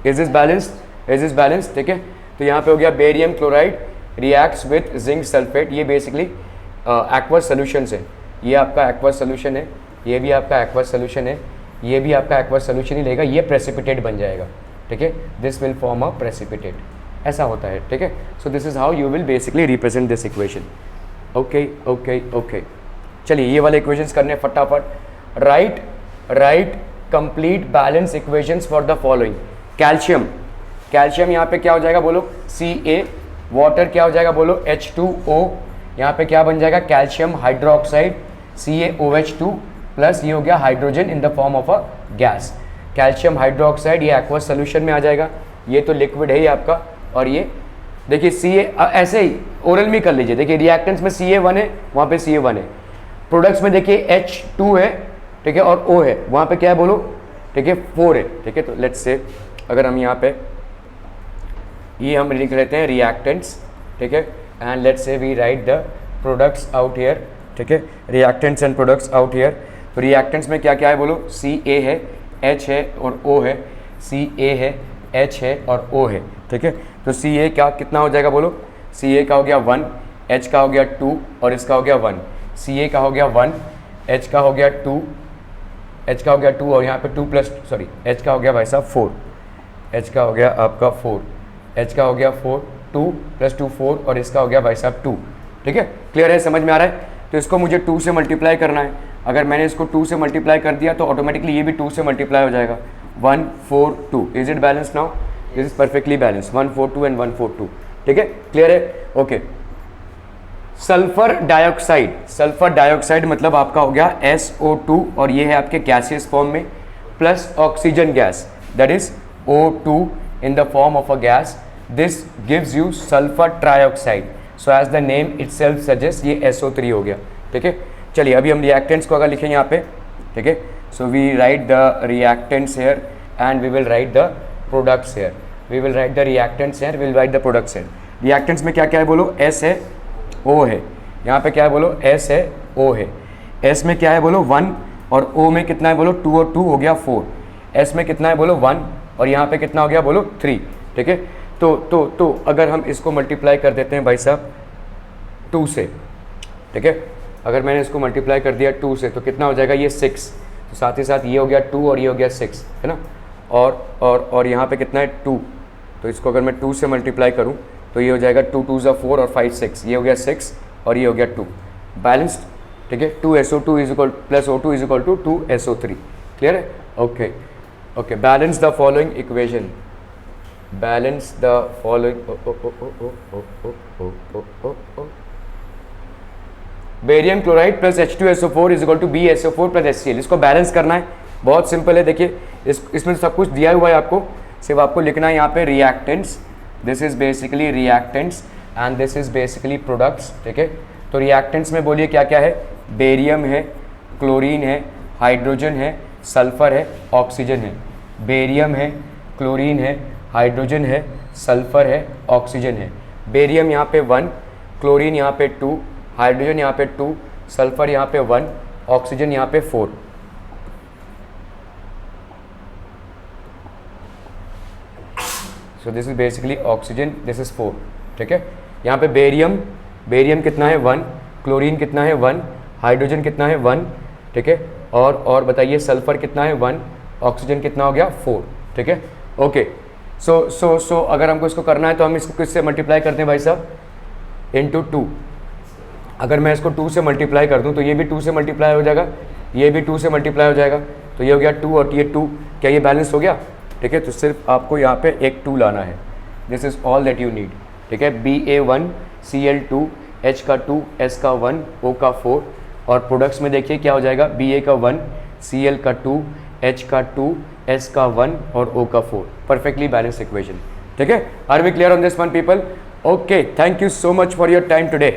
Is is balanced, is is balanced. ठीक है, तो यहाँ पे हो गया barium chloride reacts with zinc sulphate, ये बेसिकली एक्वस सोल्यूशंस है। ये आपका एक्वस सोल्यूशन है, ये भी आपका एक्वस सोल्यूशन है, ये भी आपका एक्वस सोल्यूशन ही लेगा, ये प्रेसिपिटेट बन जाएगा। ठीक है, this will form a precipitate, ऐसा होता है। ठीक है, so this is how you will basically represent this equation. Okay okay okay, चलिए ये वाले इक्वेशंस करने फटाफट। Right complete balance equations for the following. Calcium, calcium यहाँ पे क्या हो जाएगा बोलो Ca, वाटर क्या हो जाएगा बोलो H2O, यहाँ पे क्या बन जाएगा कैल्शियम हाइड्रोक्साइड CaOH2 प्लस ये हो गया hydrogen in the form of a gas. Calcium hydroxide ये एक्वस सोल्यूशन में आ जाएगा, ये तो लिक्विड है ही आपका। और ये देखिए Ca, ऐसे ही ओरल में कर लीजिए। देखिए रिएक्टेंट्स में Ca1 है, वहाँ पे Ca1 है, प्रोडक्ट्स में देखिए H2 है, ठीक है, और O है, वहाँ पे क्या है बोलो, ठीक है 4 है। ठीक है, तो लेट्स से अगर हम यहाँ पे ये हम लिख लेते हैं रिएक्टेंट्स, ठीक है, and let's say we write the products out here, ठीक है, reactants and products out here. तो रिएक्टेंट्स में क्या क्या है बोलो, CA है, H है और O है, CA है, H है और O है, ठीक है। तो CA क्या कितना हो जाएगा बोलो, CA का हो गया 1, H का हो गया 2 और इसका हो गया 1। CA का हो गया 1, H का हो गया 2, H का हो गया 2 और यहाँ पे 2 प्लस सॉरी H का हो गया भाई साहब 4, H का हो गया आपका 4, H का हो गया 4, 2 + 2 4 और इसका हो गया भाई साहब 2, ठीक है। क्लियर है, समझ में आ रहा है। तो इसको मुझे 2 से मल्टीप्लाई करना है। अगर मैंने इसको 2 से मल्टीप्लाई कर दिया तो ऑटोमेटिकली ये भी 2 से मल्टीप्लाई हो जाएगा। 1 4 2, is it balance now? This is perfectly balance, 1 4 2 and 1 4 2, ठीक है। क्लियर है, ओके। सल्फर डाइऑक्साइड मतलब आपका हो गया SO2 और ये है आपके गैसियस फॉर्म में, plus oxygen gas that is O2 in the form of a gas. This gives you sulfur trioxide. So as the name itself suggests, ये SO3 हो गया, ठीक है। चलिए अभी हम रिएक्टेंट्स को अगर लिखें यहाँ पे, ठीक है। So we write the reactants here and we will write the products here. We will write the reactants here, will write the products here. Reactants में क्या क्या है बोलो, S है, O है, यहाँ पे क्या है बोलो, S है, O है। S में क्या है बोलो 1 और O में कितना है बोलो 2 और 2 हो गया 4। S में कितना है बोलो 1 और यहाँ पे कितना हो गया बोलो 3, ठीक है। तो अगर हम इसको मल्टीप्लाई कर देते हैं भाई साहब 2 से, ठीक है। अगर मैंने इसको मल्टीप्लाई कर दिया 2 से तो कितना हो जाएगा, ये 6, तो साथ ही साथ ये हो गया 2 और ये हो गया 6, है ना। और यहाँ पे कितना है 2, तो इसको अगर मैं 2 से मल्टीप्लाई करूँ तो ये हो जाएगा 2 2 = 4 और 5 6, ये हो गया 6 और ये हो गया 2, बैलेंस्ड, ठीक है। 2SO2 + O2 = 2SO3। क्लियर है, okay okay. Balance the following equation, balance the following barium chloride + H2SO4 = BSO4 + HCl। इसको बैलेंस करना है, बहुत सिंपल है। देखिए इसमें सब कुछ दिया हुआ है आपको, सिर्फ आपको लिखना है यहाँ पे reactants, this is basically reactants and this is basically products, ठीक है। तो रिएक्टेंट्स में बोलिए क्या क्या है, बेरियम है, क्लोरीन है, हाइड्रोजन है, सल्फर है, ऑक्सीजन है। बेरियम है, क्लोरीन है, हाइड्रोजन है, सल्फर है, ऑक्सीजन है। बेरियम यहाँ पे 1, क्लोरीन यहाँ पे 2, हाइड्रोजन यहाँ पे 2, सल्फर यहाँ पे 1, ऑक्सीजन यहाँ पे 4। सो this is basically oxygen, this is 4, ठीक है। यहाँ पे बेरियम कितना है 1, क्लोरीन कितना है 1, हाइड्रोजन कितना है 1, ठीक है। और बताइए सल्फर कितना है 1, ऑक्सीजन कितना हो गया 4, ठीक है, ओके। सो अगर हमको इसको करना है तो हम इसको किससे मल्टीप्लाई करते हैं भाई साहब, इंटू 2। अगर मैं इसको 2 से मल्टीप्लाई कर दूं तो ये भी 2 से मल्टीप्लाई हो जाएगा, ये भी 2 से मल्टीप्लाई हो जाएगा, तो ये हो गया 2 और ये 2, क्या ये बैलेंस हो गया, ठीक है। तो सिर्फ आपको यहाँ पे एक 2 लाना है, this is all that you need, ठीक है। BA1 Cl2 H का 2 S का 1 O का 4 और प्रोडक्ट्स में देखिए क्या हो जाएगा, BA का 1 Cl का 2 H का 2 S का 1 और O का 4, परफेक्टली बैलेंस इक्वेशन, ठीक है। Are we clear on this one people? Okay, thank you so much for your time today.